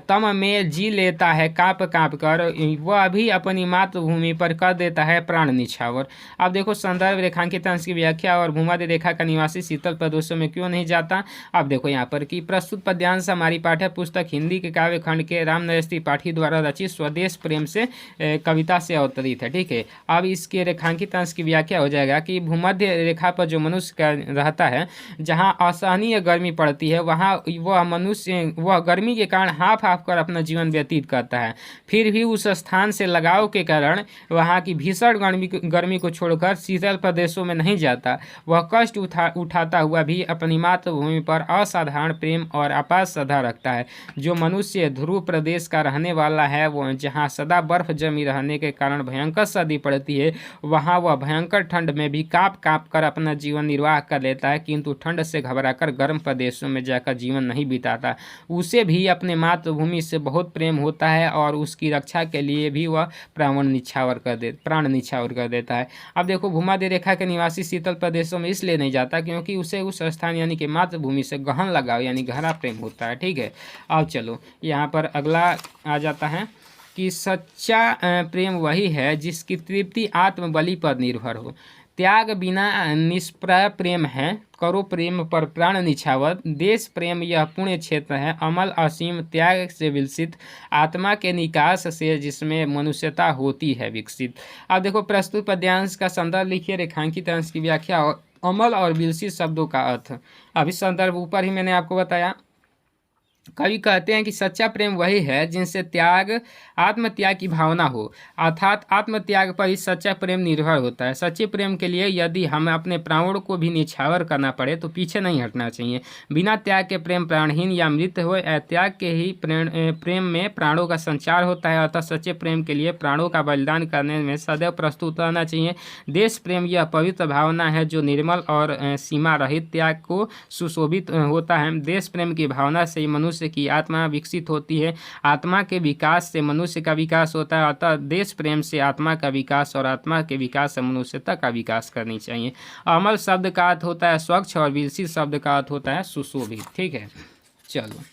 तम में जी लेता है काँप काँप कर वह भी अपनी मातृभूमि पर कर देता है प्राण निछावर। अब देखो संदर्भ रेखांकित अंश की व्याख्या और भूमध्य रेखा का निवासी शीतल प्रदेशों में क्यों नहीं जाता। अब देखो यहाँ पर कि प्रस्तुत पद्यांश हमारी पाठ्य पुस्तक हिंदी के काव्य खंड के राम नरेश त्रिपाठी द्वारा रचित स्वदेश प्रेम से कविता से अवतरित है। ठीक है, अब इसके रेखांकित अंश की व्याख्या हो जाएगा कि भूमध्य रेखा पर जो मनुष्य का रहता है जहाँ असहनीय गर्मी पड़ती है वहाँ वह गर्मी के कारण हाँफ हाँफ कर अपना जीवन व्यतीत करता है। फिर भी उस स्थान से लगाव के कारण वहाँ की भीषण गर्मी को छोड़कर शीतल प्रदेशों में नहीं जाता। वह कष्ट उठाता हुआ भी अपनी मातृभूमि पर असाधारण प्रेम और अपार श्रद्धा रखता है। जो मनुष्य ध्रुव प्रदेश का रहने वाला है वो जहाँ सदा बर्फ जमी रहने के कारण भयंकर सर्दी पड़ती है, वहाँ वह भयंकर ठंड में भी काँप काँप कर अपना जीवन निर्वाह कर लेता है, किंतु ठंड से घबराकर गर्म प्रदेशों में जाकर जीवन नहीं बिताता। उसे भी अपने मातृभूमि से बहुत प्रेम होता है और उसकी रक्षा के लिए भी वह प्राण निछावर कर देता है। अब देखो, भूमध्य रेखा के निवासी शीतल प्रदेशों में इसलिए नहीं जाता क्योंकि उसे उस स्थान यानी कि मातृभूमि से गहन लगाव यानी गहरा प्रेम होता है। ठीक है, अब चलो यहाँ पर अगला आ जाता है कि सच्चा प्रेम वही है जिसकी तृप्ति आत्मबलि पर निर्भर हो। त्याग बिना निष्प्रय प्रेम है, करो प्रेम पर प्राण निछावर। देश प्रेम यह पुण्य क्षेत्र है, अमल असीम त्याग से विलसित, आत्मा के निकास से जिसमें मनुष्यता होती है विकसित। अब देखो, प्रस्तुत पद्यांश का संदर्भ लिखिए, रेखांकित अंश की व्याख्या और अमल और विलसित शब्दों का अर्थ। अभी संदर्भ ऊपर ही मैंने आपको बताया। कवि कहते हैं कि सच्चा प्रेम वही है जिनसे त्याग आत्मत्याग की भावना हो, अर्थात आत्मत्याग पर ही सच्चा प्रेम निर्भर होता है। सच्चे प्रेम के लिए यदि हमें अपने प्राणों को भी निछावर करना पड़े तो पीछे नहीं हटना चाहिए। बिना त्याग के प्रेम प्राणहीन या मृत हो, त्याग के ही प्रेम में प्राणों का संचार होता है। अतः सच्चे प्रेम के लिए प्राणों का बलिदान करने में सदैव प्रस्तुत रहना चाहिए। देश प्रेम यह पवित्र भावना है जो निर्मल और सीमा रहित त्याग को सुशोभित होता है। देश प्रेम की भावना से मनुष्य की आत्मा विकसित होती है, आत्मा के विकास से मनुष्य का विकास होता है। अतः देश प्रेम से आत्मा का विकास और आत्मा के विकास से मनुष्यता का विकास करनी चाहिए। अमल शब्द का अर्थ होता है स्वच्छ और विलसित शब्द का अर्थ होता है सुशोभित। ठीक है, चलो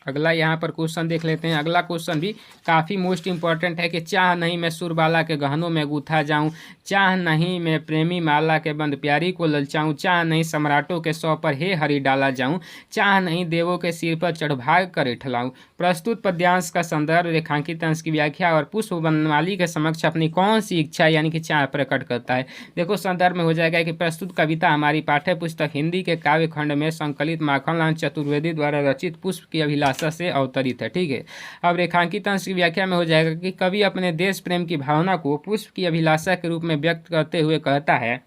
अगला यहाँ पर क्वेश्चन देख लेते हैं। अगला क्वेश्चन भी काफ़ी मोस्ट इम्पॉर्टेंट है कि चाह नहीं मैं सुरबाला के गहनों में गूथा जाऊँ, चाह नहीं मैं प्रेमी माला के बंद प्यारी को ललचाऊँ, चाह नहीं सम्राटों के सौ पर हे हरि डाला जाऊँ, चाह नहीं देवों के सिर पर चढ़भाग कर ठलाऊँ। प्रस्तुत पद्यांश का संदर्भ, रेखांकित अंश की व्याख्या और पुष्प वनमाली के समक्ष अपनी कौन सी इच्छा यानी कि चाह प्रकट करता है। देखो, संदर्भ में हो जाएगा कि प्रस्तुत कविता हमारी पाठ्य पुस्तक हिंदी के काव्य खंड में संकलित माखनलाल चतुर्वेदी द्वारा रचित पुष्प की अभिलाषा से अवतरित है। ठीक है, अब रेखांकित अंश की व्याख्या में हो जाएगा कि कवि अपने देश प्रेम की भावना को पुष्प की अभिलाषा के रूप में व्यक्त करते हुए कहता है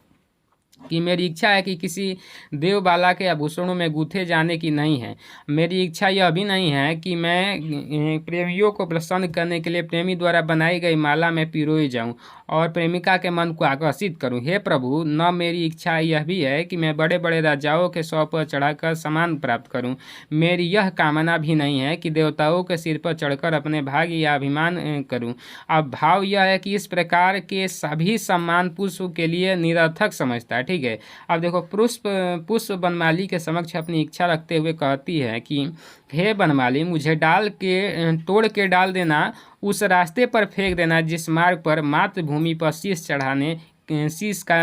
कि मेरी इच्छा है कि किसी देवबाला के आभूषणों में गूंथे जाने की नहीं है। मेरी इच्छा यह भी नहीं है कि मैं प्रेमियों को प्रसन्न करने के लिए प्रेमी द्वारा बनाई गई माला में पिरोई जाऊं और प्रेमिका के मन को आकर्षित करूं। हे प्रभु, न मेरी इच्छा यह भी है कि मैं बड़े बड़े राजाओं के सौ पर चढ़ाकर सम्मान प्राप्त करूं। मेरी यह कामना भी नहीं है कि देवताओं के सिर पर चढ़कर अपने भाग्य या अभिमान करूं। अब भाव यह है कि इस प्रकार के सभी सम्मान पुष्प के लिए निरर्थक समझता है। ठीक है, अब देखो, पुष्प वनमाली के समक्ष अपनी इच्छा रखते हुए कहती है कि हे वनमाली, मुझे तोड़ के डाल देना, उस रास्ते पर फेंक देना जिस मार्ग पर मातृभूमि पर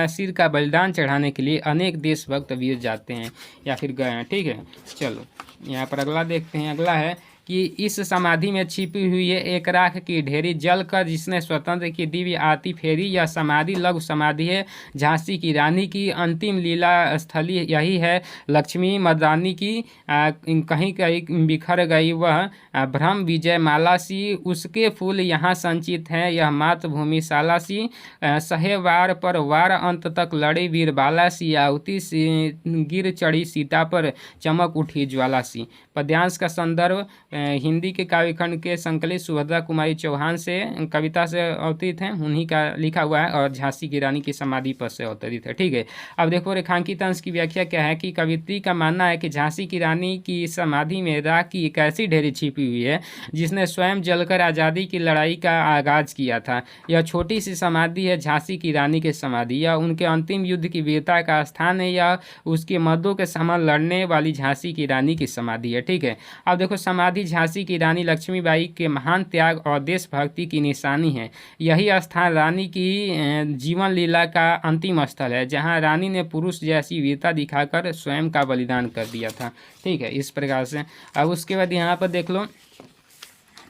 सिर का बलिदान चढ़ाने के लिए अनेक देशभक्त वीर जाते हैं या फिर गए हैं। ठीक है, चलो यहाँ पर अगला देखते हैं। अगला है कि इस समाधि में छिपी हुई है एक राख की ढेरी, जल कर जिसने स्वतंत्र की दिव्य आरती फेरी। यह समाधि लघु समाधि है, झांसी की रानी की अंतिम लीला स्थली यही है। लक्ष्मी मर्दानी की कहीं कहीं बिखर गई वह भ्रम विजय माला सी, उसके फूल यहाँ संचित हैं। यह मातृभूमि शाला सी, सहे वार पर वार अंत तक लड़ी वीरबाला सी, आहुति सी गिर चढ़ी सीता पर चमक उठी ज्वाला सी। पद्यांश का संदर्भ हिंदी के काव्यखंड के संकलित सुभद्रा कुमारी चौहान से कविता से अवतरित है, उन्हीं का लिखा हुआ है, और झांसी की रानी की समाधि पर से अवतरित है। ठीक है, अब देखो रेखांकित अंश की व्याख्या क्या है कि कवित्री का मानना है कि झांसी की रानी की समाधि में राख की एक ऐसी ढेरी छिपी हुई है जिसने स्वयं जलकर आज़ादी की लड़ाई का आगाज किया था। यह छोटी सी समाधि है झांसी की रानी की समाधि, यह उनके अंतिम युद्ध की वीरता का स्थान है, यह उसके मर्दों के समान लड़ने वाली झांसी की रानी की समाधि है। ठीक है, अब देखो, समाधि झांसी की रानी लक्ष्मीबाई के महान त्याग और देशभक्ति की निशानी है। यही स्थान रानी की जीवन लीला का अंतिम स्थल है जहां रानी ने पुरुष जैसी वीरता दिखाकर स्वयं का बलिदान कर दिया था। ठीक है, इस प्रकार से। अब उसके बाद यहाँ पर देख लो,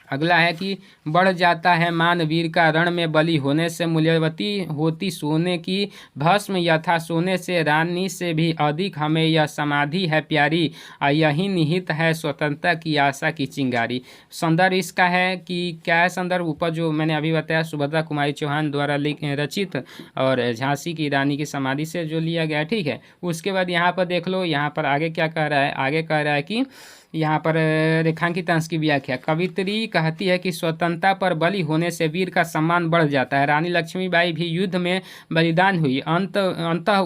अगला है कि बढ़ जाता है मान वीर का रण में बलि होने से, मूल्यवती होती सोने की भस्म यथा सोने से, रानी से भी अधिक हमें यह समाधि है प्यारी, यही निहित है स्वतंत्रता की आशा की चिंगारी। संदर्भ इसका है कि क्या है संदर्भ, ऊपर जो मैंने अभी बताया सुभद्रा कुमारी चौहान द्वारा रचित और झांसी की रानी की समाधि से जो लिया गया। ठीक है, उसके बाद यहाँ पर देख लो, यहाँ पर आगे क्या कह रहा है, आगे कह रहा है कि यहाँ पर रेखांकित अंश की व्याख्या। कवित्री कहती है कि स्वतंत्रता पर बलि होने से वीर का सम्मान बढ़ जाता है। रानी लक्ष्मीबाई भी युद्ध में बलिदान हुई, अंततः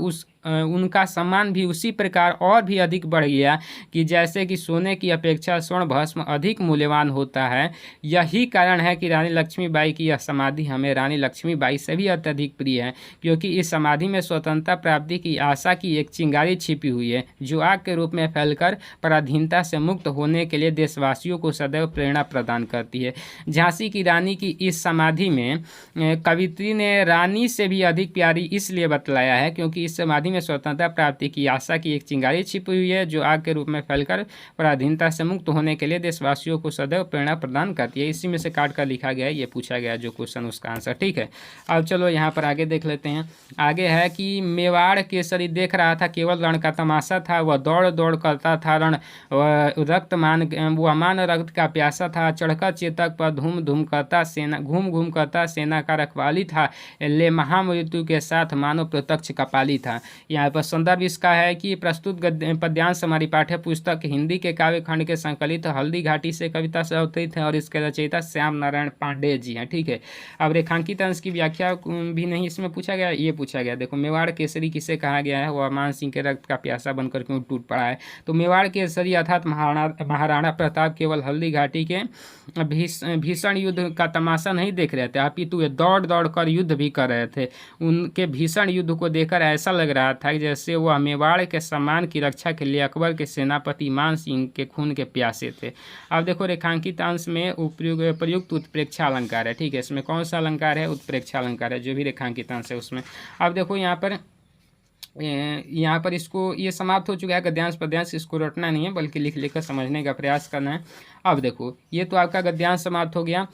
उनका सम्मान भी उसी प्रकार और भी अधिक बढ़ गया कि जैसे कि सोने की अपेक्षा स्वर्ण भस्म अधिक मूल्यवान होता है। यही कारण है कि रानी लक्ष्मीबाई की यह समाधि हमें रानी लक्ष्मीबाई से भी अत्यधिक प्रिय है, क्योंकि इस समाधि में स्वतंत्रता प्राप्ति की आशा की एक चिंगारी छिपी हुई है, जो आग के रूप में फैलकर पराधीनता से मुक्त होने के लिए देशवासियों को सदैव प्रेरणा प्रदान करती है। झांसी की रानी की इस समाधि में कवित्री ने रानी से भी अधिक प्यारी इसलिए बतलाया है क्योंकि इस समाधि में स्वतंत्रता प्राप्ति की आशा की एक चिंगारी छिपी हुई है, जो आग के रूप में फैलकर पराधीनता से मुक्त होने के लिए देशवासियों को सदैव प्रेरणा प्रदान करती है। इसी में से काट कर लिखा गया है, ये पूछा गया जो क्वेश्चन उसका आंसर। ठीक है, अब चलो यहाँ पर आगे देख लेते हैं। आगे है कि मेवाड़ केसरी देख रहा था, केवल रण का तमाशा था, वह दौड़ दौड़ करता था रण, वह मान रक्त का प्यासा था, चढ़कर चेतक पर धूम धूम करता सेना, घूम घूम करता सेना का रखवाली था, ले महामृत्यु के साथ मानव प्रत्यक्ष कपाली था। यहाँ पर संदर्भ इसका है कि प्रस्तुत पद्यांश हमारी पाठ्य पुस्तक हिंदी के काव्य खंड के संकलित हल्दी घाटी से कविता से अवतरित है और इसके रचयिता श्याम नारायण पांडेय जी हैं। ठीक है, अब रेखांकित अंश की व्याख्या भी नहीं इसमें पूछा गया, ये पूछा गया। देखो, मेवाड़ केसरी किसे कहा गया है? वह मान सिंह के रक्त का प्यासा बनकर क्यों टूट पड़ा है? तो मेवाड़ केसरी अर्थात महाराणा प्रताप केवल हल्दी घाटी के भीषण युद्ध का तमाशा नहीं देख रहे थे, अपितु वे दौड़ दौड़ कर युद्ध भी कर रहे थे। उनके भीषण युद्ध को देखकर ऐसा लग रहा था जैसे वह मेवाड़ के सम्मान की रक्षा के लिए अकबर के सेनापति मान सिंह के खून के प्यासे थे। अब देखो, रेखांकित अंश में प्रयुक्त उत्प्रेक्षा अलंकार है। ठीक है, इसमें कौन सा अलंकार है? उत्प्रेक्षा अलंकार है, जो भी रेखांकित अंश है उसमें। अब देखो यहाँ पर इसको ये समाप्त हो चुका है गद्यांश पद्यांश, इसको रटना नहीं है बल्कि लिख लिख कर समझने का प्रयास करना है। अब देखो, ये तो आपका गद्यांश समाप्त हो गया,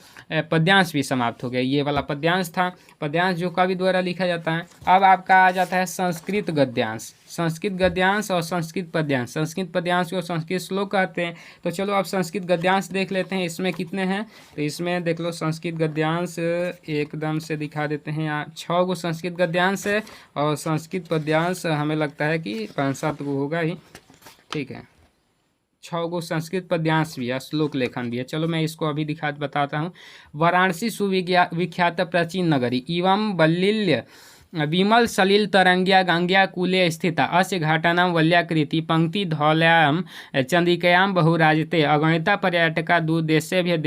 पद्यांश भी समाप्त हो गया। ये वाला पद्यांश था, पद्यांश जो कवि द्वारा लिखा जाता है। अब आपका आ जाता है संस्कृत गद्यांश, संस्कृत गद्यांश और संस्कृत पद्यांश। संस्कृत पद्यांश को संस्कृत श्लोक कहते हैं। तो चलो अब संस्कृत गद्यांश देख लेते हैं, इसमें कितने हैं। तो इसमें देख लो, संस्कृत गद्यांश एकदम से दिखा देते हैं, यहाँ 6 गो संस्कृत गद्यांश है और संस्कृत पद्यांश हमें लगता है कि 5-7 गो होगा ही। ठीक है, 6 गो संस्कृत पद्यांश भी है, श्लोक लेखन भी है। चलो मैं इसको अभी बताता हूँ। वाराणसी सुविख्यात प्राचीन नगरी एवं बल्लिल्य विमल सलिल तरंग्या गंग्या कूले स्थिता अस्य घाटानां वल्याकृति पंक्ति धौल्यां चंद्रिकयां बहुराजते अगणिता पर्यटका दूरदेभ्य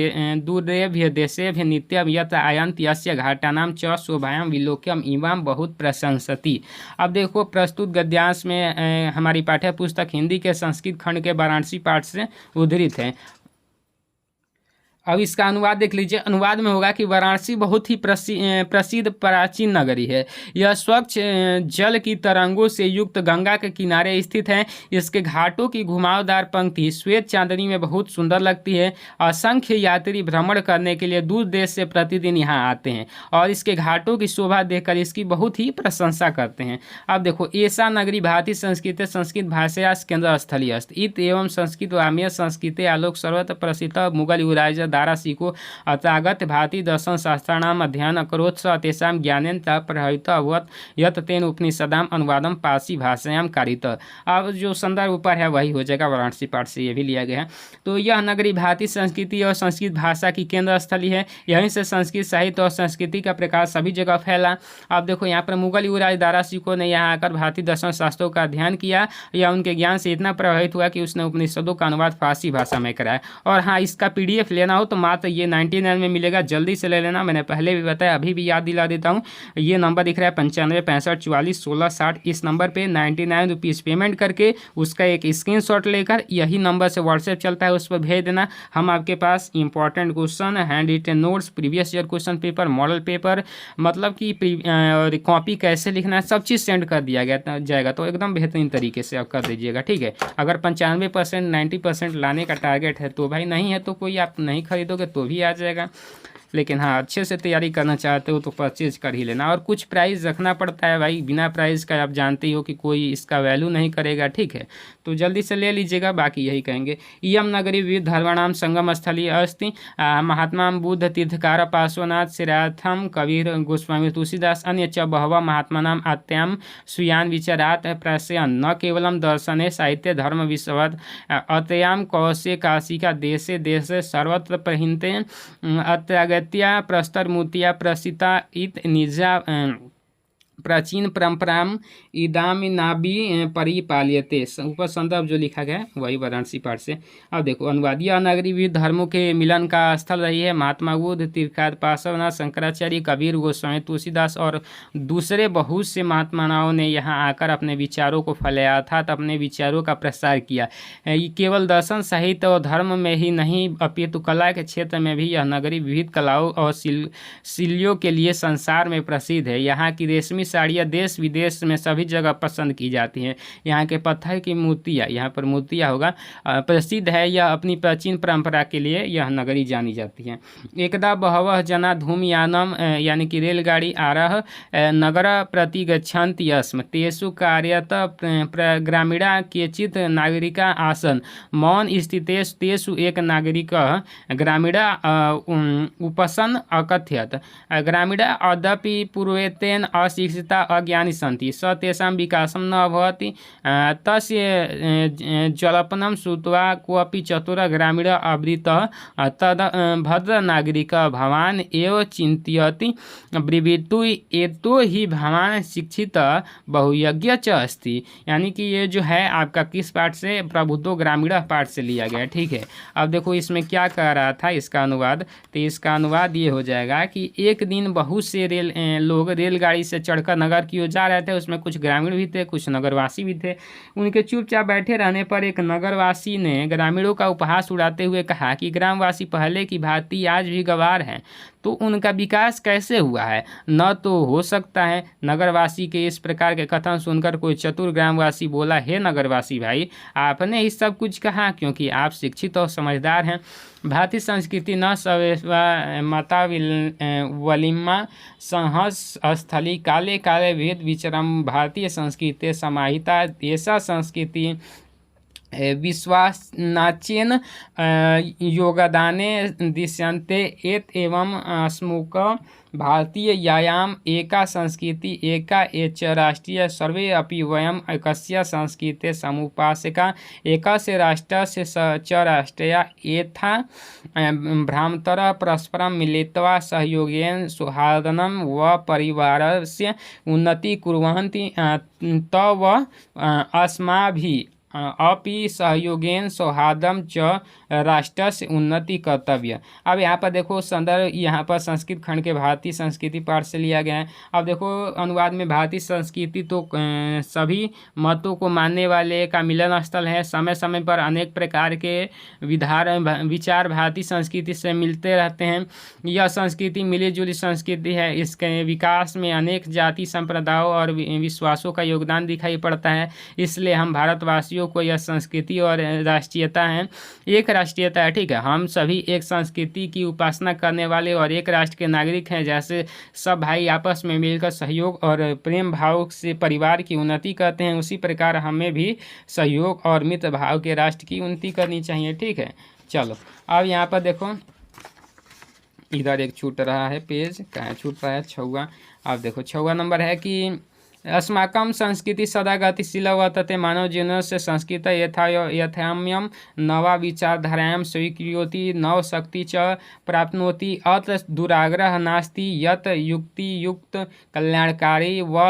देशेभ्य नित्यं यत्र आयन्ति अस्य घाटानां च शोभायां विलोक्यम इमां बहुत प्रशंसति। अब देखो, प्रस्तुत गद्यांश में हमारी पाठ्य पुस्तक हिंदी के संस्कृत खंड के वाराणसी पाठ से उद्धृत है। अब इसका अनुवाद देख लीजिए। अनुवाद में होगा कि वाराणसी बहुत ही प्रसिद्ध प्राचीन नगरी है। यह स्वच्छ जल की तरंगों से युक्त गंगा के किनारे स्थित है। इसके घाटों की घुमावदार पंक्ति श्वेत चांदनी में बहुत सुंदर लगती है। असंख्य यात्री भ्रमण करने के लिए दूर देश से प्रतिदिन यहाँ आते हैं और इसके घाटों की शोभा देखकर इसकी बहुत ही प्रशंसा करते हैं। अब देखो, ऐसा नगरी भारतीय संस्कृति संस्कृत भाषा केंद्र स्थली अस्त इत एवं संस्कृत वाम्य संस्कृते आलोक सर्वत्र प्रसिद्ध मुगल युवराज दारासिको अतागत भारतीय दर्शन शास्त्राणाम अध्ययन करोत् स तेषां ज्ञानेन प्रभावितः अभवत् यत् तेन उपनिषदाम अनुवादम पारसी भाषायां कारित। अब जो संदर्भ ऊपर है वही हो जाएगा, वाराणसी पाठ से ये भी लिया गया है। तो यह नगरी भारतीय संस्कृति और संस्कृत भाषा की केंद्र स्थली है। यहीं से संस्कृत साहित्य और संस्कृति का प्रकाश सभी जगह फैला। अब देखो, यहाँ पर मुगल युवराज दारासिको ने यहाँ आकर भारतीय दर्शन शास्त्रों का अध्ययन किया या उनके ज्ञान से इतना प्रभावित हुआ कि उसने उपनिषदों का अनुवाद फारसी भाषा में कराया। और हाँ, इसका PDF लेना हो तो मात्र ये 99 में मिलेगा, जल्दी से ले लेना। मैंने पहले भी बताया, अभी भी याद दिला देता हूँ। ये नंबर दिख रहा है 95 65 44 16 60। इस नंबर पे 99 रुपीज़ पेमेंट करके उसका एक स्क्रीनशॉट लेकर यही नंबर से व्हाट्सएप चलता है, उस पर भेज देना। हम आपके पास important question, hand written notes, previous year question paper, model paper, मतलब कि कॉपी कैसे लिखना है, सब चीज़ सेंड कर दिया जाएगा। तो एकदम बेहतरीन तरीके से आप कर दीजिएगा। ठीक है, अगर 95% 90% लाने का टारगेट है तो भाई, नहीं है तो कोई आप नहीं खरीदोगे तो भी आ जाएगा। लेकिन हाँ अच्छे से तैयारी करना चाहते हो तो परचेज कर ही लेना। और कुछ प्राइस रखना पड़ता है भाई, बिना प्राइस का आप जानते ही हो कि कोई इसका वैल्यू नहीं करेगा, ठीक है। तो जल्दी से ले लीजिएगा, बाकी यही कहेंगे। इयम नगरी विविध धर्माणाम संगम स्थली अस्ति महात्मा बुद्ध तीर्थकार पार्श्वनाथ श्रीराथम कबीर गोस्वामी तुलसीदास अन्य च बहवः महात्मानाम आत्याम सुयान विचारात प्रशयन न केवलम दर्शने साहित्य धर्म विश्वद अतयाम कौशे काशिका देशे देशे सर्वत्र प्रहिन्ते अत्यागत्या प्रस्तरमूर्तिया प्रसिता इत निजा प्राचीन परंपराम इदामिनाबी परिपाल्यते। ऊपर संदर्भ जो लिखा गया है वही वाराणसी पाठ से। अब देखो अनुवाद, यह नगरी विविध धर्मों के मिलन का स्थल रही है। महात्मा बुद्ध तीर्थकार पार्श्वनाथ शंकराचार्य कबीर गोस्वामी तुलसीदास और दूसरे बहुत से महात्माओं ने यहाँ आकर अपने विचारों को फैलाया अर्थात अपने विचारों का प्रसार किया। ये केवल दर्शन साहित्य और धर्म में ही नहीं अपितु कला के क्षेत्र में भी यह नगरी विविध कलाओं और शिल्यों के लिए संसार में प्रसिद्ध है। यहाँ की रेशमी साड़ियाँ देश विदेश में सभी जगह पसंद की जाती हैं। यहाँ के पत्थर की मूर्तियाँ, यहाँ पर मूर्तियाँ होगा, प्रसिद्ध है। यह अपनी प्राचीन परंपरा के लिए यह नगरी जानी जाती है। एकदा बहवः जना धूमयानम यानी कि रेलगाड़ी आरह नगर प्रति गच्छन्ति स्म तेषु कार्यत ग्रामीणा केचित् नागरिका आसन मौन स्थितेषु तेषु एक नागरिक ग्रामीणा उपसन अकथयत ग्रामीणा अद्यापि पूर्वेतेन अशिक्षिता अज्ञानी सन्ति स तेषां विकासं न भवति तस्य जल्पनं श्रुत्वा कोऽपि चतुर ग्रामीण आवृतः तद् भद्रनागरिक भवान् एव चिन्तयति ब्रीवीतु एतो हि भवान् शिक्षित बहुयज्ञ च अस्ति। यानी कि ये जो है आपका किस पाठ से, प्रबुद्धो ग्रामीण पाठ से लिया गया, ठीक है। अब देखो इसमें क्या कह रहा था इसका अनुवाद, तो इसका अनुवाद ये हो जाएगा कि एक दिन बहुत से लोग रेलगाड़ी से चढ़कर नगर की ओर जा रहे थे। उसमें कुछ ग्रामीण भी थे, कुछ नगरवासी भी थे। उनके चुपचाप बैठे रहने पर एक नगरवासी ने ग्रामीणों का उपहास उड़ाते हुए कहा कि ग्रामवासी पहले की भांति आज भी गंवार हैं, तो उनका विकास कैसे हुआ है? न तो हो सकता है। नगरवासी के इस प्रकार के कथन सुनकर कोई चतुर ग्रामवासी बोला, हे नगरवासी भाई, आपने ही सब कुछ कहा क्योंकि आप शिक्षित और समझदार हैं। भारतीय संस्कृति न सवेस्वा माता वलिमा संहस स्थली काले काले भेद विचरम भारतीय संस्कृति समाहिता ऐसा संस्कृति विश्वासनाचेन योगदाने दृश्यन्ते एत एवं अस्मुक भारतीय यायाम एका संस्कृति एका एच राष्ट्रीय सर्वे अपि वयम एकस्य संस्कृते समुपासका एकस्य राष्ट्रस्य च राष्ट्रया एथा भ्रामतर परस्परं मिलित्वा सहयोगेन सौहार्दनं व परिवारस्य उन्नति कुर्वन्ति तव अस्माभिः अपि सहयोगेन सौहार्दम च राष्ट्रस्य उन्नति कर्तव्य। अब यहाँ पर देखो संदर्भ, यहाँ पर संस्कृत खंड के भारतीय संस्कृति पाठ से लिया गया है। अब देखो अनुवाद में भारतीय संस्कृति तो सभी मतों को मानने वाले का मिलन स्थल है। समय समय पर अनेक प्रकार के विचार भारतीय संस्कृति से मिलते रहते हैं। यह संस्कृति मिलीजुली संस्कृति है। इसके विकास में अनेक जाति संप्रदायों और विश्वासों का योगदान दिखाई पड़ता है। इसलिए हम भारतवासियों को यह संस्कृति और राष्ट्रीयता है, एक राष्ट्रीयता है, ठीक है। हम सभी एक संस्कृति की उपासना करने वाले और एक राष्ट्र के नागरिक हैं। जैसे सब भाई आपस में मिलकर सहयोग और प्रेम भाव से परिवार की उन्नति करते हैं, उसी प्रकार हमें भी सहयोग और मित्र भाव के राष्ट्र की उन्नति करनी चाहिए, ठीक है। चलो अब यहाँ पर देखो इधर एक छूट रहा है पेज, कहाँ छूट रहा है, 6वां। अब देखो 6वां नंबर है कि अस्माकं संस्कृति सदा गतिशीला वर्तते मानव जीवनस्य संस्कृत यथाम्यं नवा विचारधारायां स्वीक्रियोति नवशक्ति च प्राप्नोति अत्र दुराग्रह नास्ति यत् युक्तियुक्त कल्याणकारी व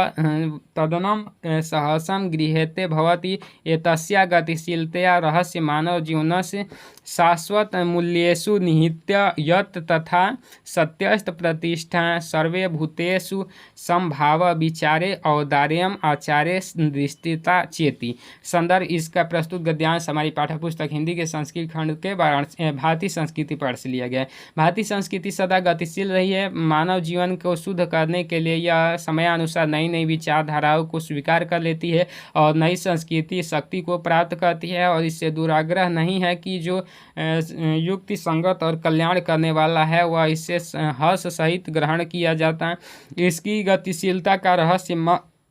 तदनं सहसं गृह्यते भवति एतस्या गतिशीलतया रहस्य मानव जीवनस्य शाश्वत मूल्येषु निहित्य यत् तथा सत्यस्त प्रतिष्ठा सर्वे भूतेषु संभाव विचारे औदार्यम आचार्य दृष्टिता चेती। संदर्भ, इसका प्रस्तुत गद्यांश हमारी पाठ्यपुस्तक हिंदी के संस्कृत खंड के भारतीय संस्कृति पाठ से लिया गया है। भारतीय संस्कृति सदा गतिशील रही है। मानव जीवन को शुद्ध करने के लिए यह समयानुसार नई नई विचारधाराओं को स्वीकार कर लेती है और नई संस्कृति शक्ति को प्राप्त करती है। और इससे दुराग्रह नहीं है कि जो युक्ति संगत और कल्याण करने वाला है, वह इससे हर्ष सहित ग्रहण किया जाता है। इसकी गतिशीलता का रहस्य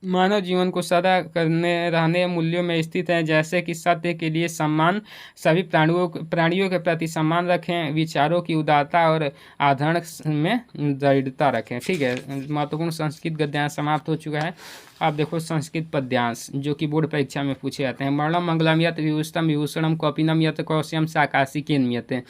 मानव जीवन को सदा करने रहने मूल्यों में स्थित है, जैसे कि सत्य के लिए सम्मान, सभी प्राणियों के प्रति सम्मान रखें, विचारों की उदारता और आचरण में दृढ़ता रखें। ठीक है, महत्वपूर्ण संस्कृत गद्यांश समाप्त हो चुका है। आप देखो संस्कृत पद्यांश जो कि बोर्ड परीक्षा में पूछे जाते हैं। वर्णम मंगलम यत विभूषितम विभूषणम कौपिनम यत कौश्यम साकाशिकेन यत।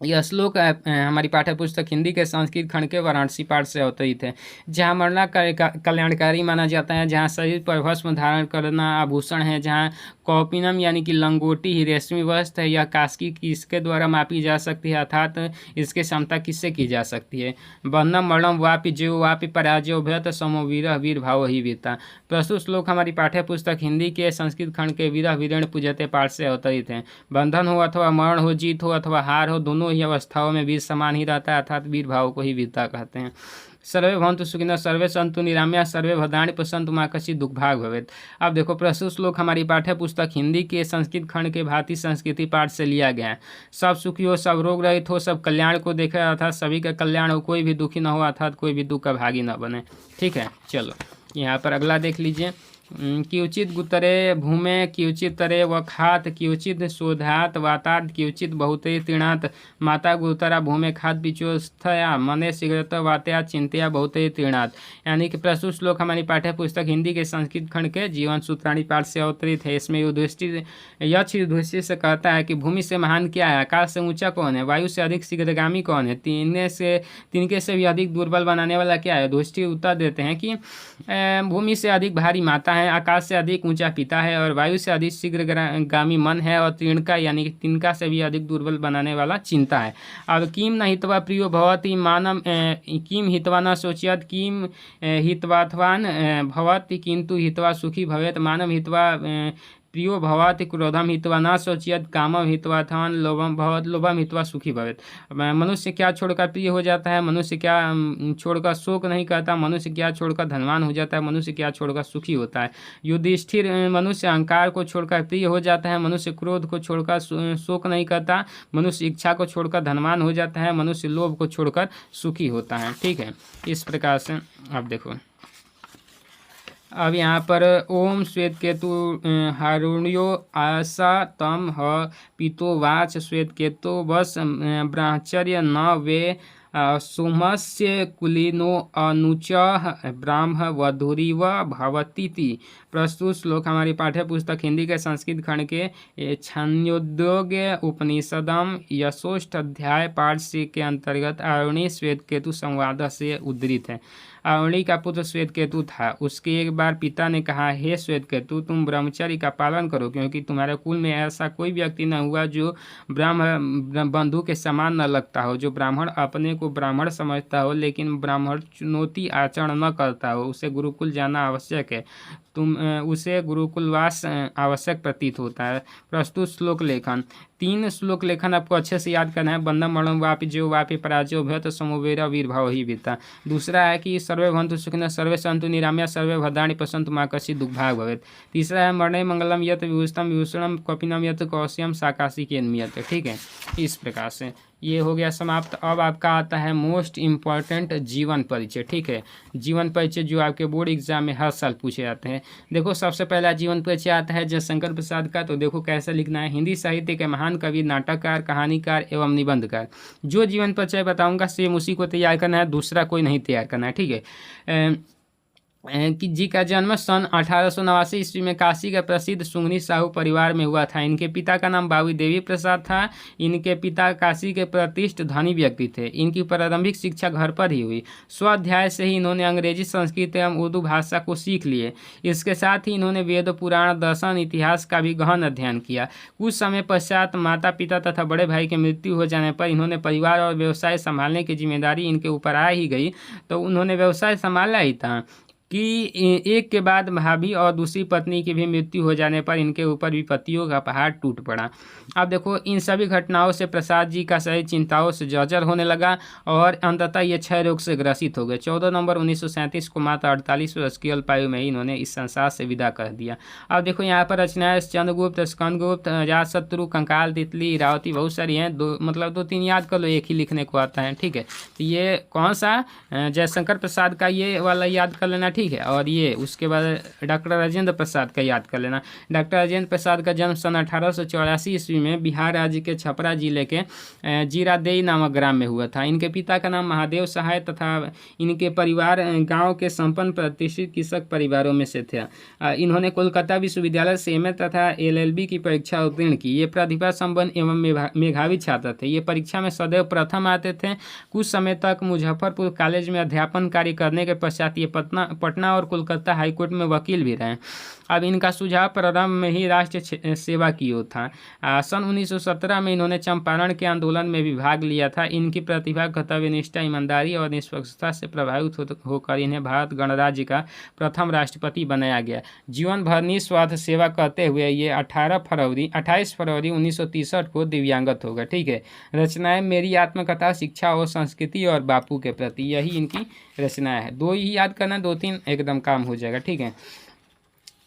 यह श्लोक हमारी पाठ्य पुस्तक हिंदी के संस्कृत खंड के वाराणसी पाठ से अवतरित है। जहाँ मरना कल्याणकारी माना जाता है, जहाँ शरीर पर भस्म धारण करना आभूषण है, जहाँ कौपिनम यानी कि लंगोटी ही रेशमी वस्त्र है, यह कास्की किसके द्वारा मापी जा सकती है, अर्थात इसकी क्षमता किससे की जा सकती है। बन्नम मरणम वापि जीव वापि पराजय भयत समो वीर वीर भाव ही वीरता। प्रस्तुत श्लोक हमारी पाठ्य पुस्तक हिंदी के संस्कृत खंड के वीर वीरण पूजते पाठ से अवतरित हैं। बंधन हो अथवा मरण हो, जीत हो अथवा हार हो, दोनों ही अवस्थाओं में वीर समान ही रहता है, अर्थात वीर भाव को ही वीरता कहते हैं। सर्वे भवन्तु सुखिनः सर्वे सन्तु निरामया सर्वे भद्राणि पश्यन्तु मा कश्चित् दुःखभाग् भवेत्। अब देखो प्रस्तुत श्लोक हमारी पाठ्य पुस्तक हिंदी के संस्कृत खंड के भारतीय संस्कृति पाठ से लिया गया है। सब सुखी हो, सब रोग रहित हो, सब कल्याण को देखे अर्थात सभी का कल्याण हो, कोई भी दुखी न हो अर्थात कोई भी दुख का भागी न बने। ठीक है, चलो यहाँ पर अगला देख लीजिए। किउचित गुतरे भूमे किउचित तरे वखात किउचित शोधात वाताद किउचित बहुते तीर्णात माता गुतरा भूमे खात पिचोस्थया मने शीघ्रत वात्या चिंतया बहुते तीर्णात। यानी कि प्रस्तुत श्लोक हमारी पाठ्य पुस्तक हिंदी के संस्कृत खंड के जीवन सूत्राणी पाठ से अवतरित है। इसमें युधिष्ठिर युधिष्ठिर से कहता है कि भूमि से महान क्या है, आकाश से ऊंचा कौन है, वायु से अधिक शीघ्रगामी कौन है, तिनके से भी अधिक दुर्बल बनाने वाला क्या है। युधिष्ठिर उत्तर देते हैं कि भूमि से अधिक भारी माता है, आकाश से अधिक ऊंचा पिता है, और वायु से अधिक शीघ्रगामी मन है, और तीर्णका यानी कि तिनका से भी अधिक दुर्बल बनाने वाला चिंता है। अब किम न हित्वा प्रियो भवति मानम किम हित्वा न सोचयत किम हित्वाथवान भवति किंतु हित्वा सुखी भवेत मानम हित्वा प्रियो भवति क्रोधम हित्वा न सोचियत कामम हित्वा थान लोभम भवत लोभम हित्वा सुखी भवेत। मनुष्य क्या छोड़कर प्रिय हो जाता है, मनुष्य क्या छोड़कर शोक नहीं करता, मनुष्य क्या छोड़कर धनवान हो जाता है, मनुष्य क्या छोड़कर सुखी होता है। युधिष्ठिर मनुष्य अहंकार को छोड़कर प्रिय हो जाता है, मनुष्य क्रोध को छोड़कर शोक नहीं करता, मनुष्य इच्छा को छोड़कर धनवान हो जाता है, मनुष्य लोभ को छोड़कर सुखी होता है। ठीक है, इस प्रकार से आप देखो। अब यहाँ पर ओम श्वेत केतु हारुण्यो आशा तम ह पितो वाच श्वेत केतु बस ब्रह्मचर्य न वे सोमस्य कुलीनो अनुच ब्राह्म वधुरीव भवतीति। प्रस्तुत श्लोक हमारी पाठ्य पुस्तक हिंदी के संस्कृत खंड के छांदोग्य उपनिषदम यशोष्ठ अध्याय पाठ सी के अंतर्गत आरुणी श्वेत केतु संवाद से उद्धृत है। आरुणी का पुत्र श्वेत केतु था। उसके एक बार पिता ने कहा, हे श्वेत केतु, तुम ब्रह्मचर्य का पालन करो, क्योंकि तुम्हारे कुल में ऐसा कोई व्यक्ति न हुआ जो ब्राह्मण बंधु के समान न लगता हो, जो ब्राह्मण अपने को ब्राह्मण समझता हो लेकिन ब्राह्मण चुनौती आचरण न करता हो। उसे गुरुकुल जाना आवश्यक है, उसे गुरुकुलवास आवश्यक प्रतीत होता है। प्रस्तुत श्लोक लेखन 3 श्लोक लेखन आपको अच्छे से याद करना है। बंधम मरणम वापि जीव वापि पराजय भयत समोवेरा वीर भाव ही वीरता। दूसरा है कि सर्वे भवन्तु सुखिनः सर्वे सन्तु निरामया सर्वे भद्राणि पश्यन्तु मा कश्चित् दुःखभाग् भवेत्। तीसरा है मरणे मंगलम यत विभूषितम विभूषणम कपिनम यत कौश्यम साकाशिकेन यत। ठीक है, इस प्रकार से ये हो गया समाप्त। अब आपका आता है मोस्ट इम्पॉर्टेंट जीवन परिचय। ठीक है, जीवन परिचय जो आपके बोर्ड एग्जाम में हर साल पूछे जाते हैं। देखो सबसे पहला जीवन परिचय आता है जयशंकर प्रसाद का। तो देखो कैसा लिखना है। हिंदी साहित्य के महान कवि, नाटककार, कहानीकार एवं निबंधकार। जो जीवन परिचय बताऊंगा सेम उसी को तैयार करना है, दूसरा कोई नहीं तैयार करना है। ठीक है, कि जी का जन्म सन 1889 ईस्वी में काशी के प्रसिद्ध सुंगनी साहू परिवार में हुआ था। इनके पिता का नाम बाबू देवी प्रसाद था। इनके पिता काशी के प्रतिष्ठित धनी व्यक्ति थे। इनकी प्रारंभिक शिक्षा घर पर ही हुई। स्वाध्याय से ही इन्होंने अंग्रेजी, संस्कृत एवं उर्दू भाषा को सीख लिए। इसके साथ ही इन्होंने वेद, पुराण, दर्शन, इतिहास का भी गहन अध्ययन किया। कुछ समय पश्चात माता पिता तथा बड़े भाई की मृत्यु हो जाने पर इन्होंने परिवार और व्यवसाय संभालने की जिम्मेदारी इनके ऊपर आ ही गई, तो उन्होंने व्यवसाय संभाला ही था। कि एक के बाद भाभी और दूसरी पत्नी की भी मृत्यु हो जाने पर इनके ऊपर विपत्तियों का पहाड़ टूट पड़ा। अब देखो, इन सभी घटनाओं से प्रसाद जी का शरीर चिंताओं से जर्जर होने लगा और अंततः ये क्षय रोग से ग्रसित हो गए। 14 नवंबर 1937 को मात्र 48 वर्ष की अल्पायु में ही इन्होंने इस संसार से विदा कर दिया। अब देखो यहाँ पर रचनाएं चंद्रगुप्त, स्कंदगुप्त, अजातशत्रु, कंकाल, तितली, इरावती बहुत सारी हैं। दो तीन याद कर लो, एक ही लिखने को आता है, ठीक है। तो ये कौन सा, जयशंकर प्रसाद का ये वाला याद कर लेना, ठीक है। और ये उसके बाद डॉक्टर राजेंद्र प्रसाद का याद कर लेना। डॉक्टर राजेंद्र प्रसाद का जन्म सन 1884 ईस्वी में बिहार राज्य के छपरा जिले के जीरादेई नामक ग्राम में हुआ था। इनके पिता का नाम महादेव सहाय तथा इनके परिवार गांव के संपन्न प्रतिष्ठित कृषक परिवारों में से थे। इन्होंने कोलकाता विश्वविद्यालय से एमए तथा एलएलबी की परीक्षा उत्तीर्ण की। ये प्रतिभा संपन्न एवं मेधावी छात्र थे। ये परीक्षा में सदैव प्रथम आते थे। कुछ समय तक मुजफ्फरपुर कॉलेज में अध्यापन कार्य करने के पश्चात ये पटना और कोलकाता हाईकोर्ट में वकील भी रहे। अब इनका सुझाव प्रारंभ में ही राष्ट्र सेवा की ओर था। सन 1917 में इन्होंने चंपारण के आंदोलन में भी भाग लिया था। इनकी प्रतिभा, कर्तव्यनिष्ठा, ईमानदारी और निष्पक्षता से प्रभावित होकर इन्हें भारत गणराज्य का प्रथम राष्ट्रपति बनाया गया। जीवन भर निस्वार्थ सेवा करते हुए ये 28 फरवरी 1963 को दिव्यांगत हो गए, ठीक है। रचनाएं मेरी आत्मकथा, शिक्षा और संस्कृति और बापू के प्रति, यही इनकी रचनाएं हैं। 2 ही याद करना, 2-3 एकदम काम हो जाएगा, ठीक है।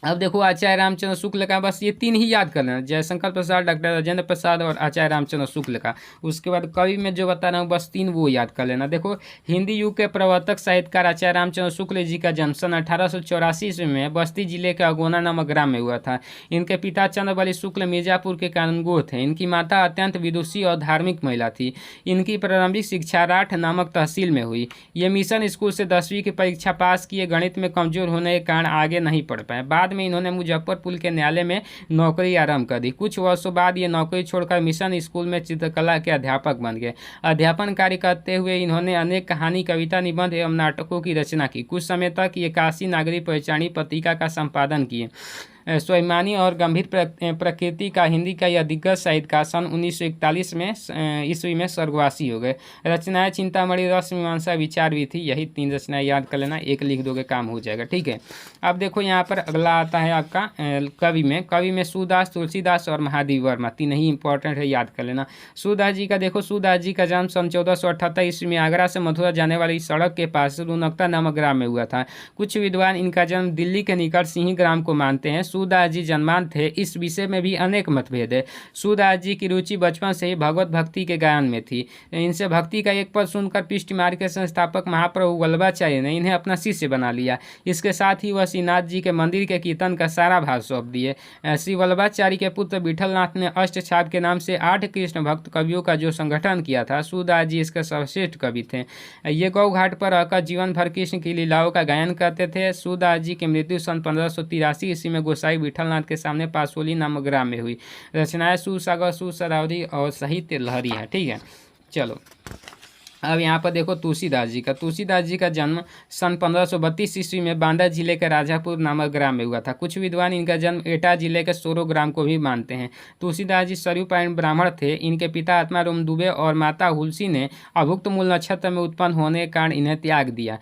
अब देखो, आचार्य रामचंद्र शुक्ल का, बस ये 3 ही याद कर लेना, जयशंकर प्रसाद, डॉक्टर राजेंद्र प्रसाद और आचार्य रामचंद्र शुक्ल का। उसके बाद कवि में जो बता रहा हूँ बस 3 वो याद कर लेना। देखो, हिंदी युग के प्रवर्तक साहित्यकार आचार्य रामचंद्र शुक्ल जी का जन्म सन 1884 ईस्वी में बस्ती जिले के अगोना नामक ग्राम में हुआ था। इनके पिता चंद्रबली शुक्ल मिर्जापुर के कानूनगो थे। इनकी माता अत्यंत विदुषी और धार्मिक महिला थी। इनकी प्रारंभिक शिक्षा राठ नामक तहसील में हुई। ये मिशन स्कूल से 10वीं की परीक्षा पास किए। गणित में कमजोर होने के कारण आगे नहीं पढ़ पाए। बाद में इन्होंने मुजफ्फरपुर के न्यायालय में नौकरी आरंभ कर दी। कुछ वर्षों बाद ये नौकरी छोड़कर मिशन स्कूल में चित्रकला के अध्यापक बन गए। अध्यापन कार्य करते हुए इन्होंने अनेक कहानी, कविता, निबंध एवं नाटकों की रचना की। कुछ समय तक ये काशी नागरिक परिचाणी पत्रिका का संपादन किए। स्वाभिमानी और गंभीर प्रकृति का हिंदी का यह दिग्गज साहित्यकार सन 1941 में ईस्वी में स्वर्गवासी हो गए। रचनाएं चिंतामणि, रस मीमांसा, विचार भी थी। यही 3 रचनाएं याद कर लेना, एक लिख दोगे काम हो जाएगा, ठीक है। अब देखो यहाँ पर अगला आता है आपका कवि में सूरदास, तुलसीदास और महादेव वर्मा, 3 ही इंपॉर्टेंट है, याद कर लेना। सूरदास जी का देखो, सूरदास जी का जन्म सन 1478 ईस्वी में आगरा से मथुरा जाने वाली सड़क के पास रुनकता नामक ग्राम में हुआ था। कुछ विद्वान इनका जन्म दिल्ली के निकट सिंही ग्राम को मानते हैं। सूरदास जी जन्मान थे, इस विषय में भी अनेक मतभेद है। सूरदास जी की रुचि बचपन से ही भगवत भक्ति के गायन में थी। इनसे भक्ति का एक पद सुनकर पृष्ठ मार्ग के संस्थापक महाप्रभु वल्लभाचार्य ने इन्हें अपना शिष्य बना लिया। इसके साथ ही वह श्रीनाथ जी के मंदिर के कीर्तन का सारा भार सौंप दिए। श्री वल्लभाचार्य के पुत्र विठलनाथ ने अष्टछाप के नाम से 8 कृष्ण भक्त कवियों का जो संगठन किया था, सूरदास जी इसके सर्वश्रेष्ठ कवि थे। ये गौ घाट पर रहकर जीवन भर कृष्ण की लीलाओं का गायन करते थे। सूरदास जी की मृत्यु सन 1583 ईस्वी में गोसाई विठलनाथ के सामने पासोली नामक ग्राम में हुई। रचनाएं सूरसागर, सूरसरावरी और साहित्य लहरी है, ठीक है। चलो, अब यहाँ पर देखो तुलसीदास जी का जन्म सन 1532 ईस्वी में बांदा जिले के राजापुर नामक ग्राम में हुआ था। कुछ विद्वान इनका जन्म एटा जिले के सोरो ग्राम को भी मानते हैं। तुलसीदास जी सरयुपायन ब्राह्मण थे। इनके पिता आत्माराम दुबे और माता हुलसी ने अभुक्त मूल नक्षत्र में उत्पन्न होने के कारण इन्हें त्याग दिया।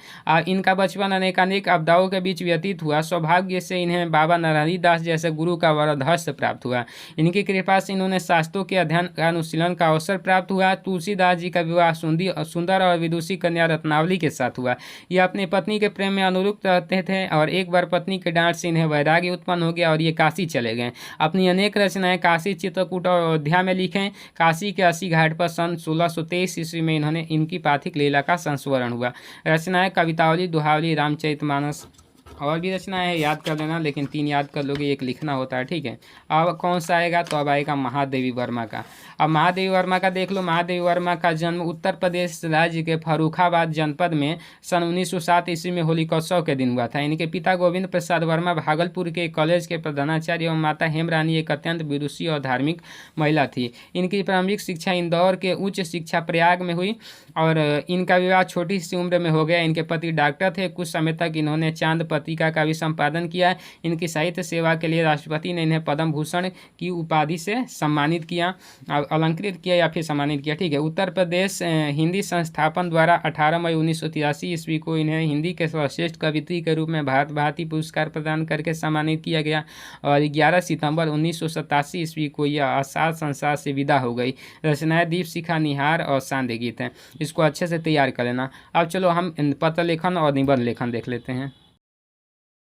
इनका बचपन अनेकानेक आपदाओं के बीच व्यतीत हुआ। सौभाग्य से इन्हें बाबा नारायणी दास जैसे गुरु का वरदहस्य प्राप्त हुआ। इनकी कृपा से इन्होंने शास्त्रों के अध्ययन का अनुशीलन का अवसर प्राप्त हुआ। तुलसीदास जी का विवाह सुंदर और विदुषी कन्या रत्नावली के साथ हुआ। ये अपनी पत्नी के प्रेम में अनुरक्त रहते थे और एक बार पत्नी के डांट से इन्हें वैराग्य उत्पन्न हो गया और ये काशी चले गए। अपनी अनेक रचनाएं काशी, चित्रकूट और अयोध्या में लिखें। काशी के 80 घाट पर सन 1623 ईस्वी में इनकी पाथिक लीला का संस्मरण हुआ। रचनाएं कवितावली, दोहावली, रामचरितमानस और भी रचनाएं है, याद कर लेना, लेकिन 3 याद कर लोगे, एक लिखना होता है, ठीक है। अब कौन सा आएगा, तो अब आएगा महादेवी वर्मा का। अब महादेवी वर्मा का देख लो। महादेवी वर्मा का जन्म उत्तर प्रदेश राज्य के फर्रुखाबाद जनपद में सन 1907 ईस्वी में होलिकोत्सव के दिन हुआ था। इनके पिता गोविंद प्रसाद वर्मा भागलपुर के कॉलेज के प्रधानाचार्य एवं माता हेमरानी एक अत्यंत विदुषी और धार्मिक महिला थी। इनकी प्रारंभिक शिक्षा इंदौर के उच्च शिक्षा प्रयाग में हुई और इनका विवाह छोटी सी उम्र में हो गया। इनके पति डॉक्टर थे। कुछ समय तक इन्होंने चांदपति पत्रिका का भी संपादन किया है। इनकी साहित्य सेवा के लिए राष्ट्रपति ने इन्हें पद्म भूषण की उपाधि से सम्मानित किया, अलंकृत किया या फिर सम्मानित किया। ठीक है। उत्तर प्रदेश हिंदी संस्थापन द्वारा 18 मई 1983 ईस्वी को इन्हें हिंदी के सर्वश्रेष्ठ कवित्री के रूप में भारत भारती पुरस्कार प्रदान करके सम्मानित किया गया और 11 सितंबर 1987 ईस्वी को यह असाध संसार से विदा हो गई। रचनाएं दीप शिखा, निहार और सांध्य गीत हैं। इसको अच्छे से तैयार कर लेना। अब चलो हम पत्र लेखन और निबंध लेखन देख लेते हैं।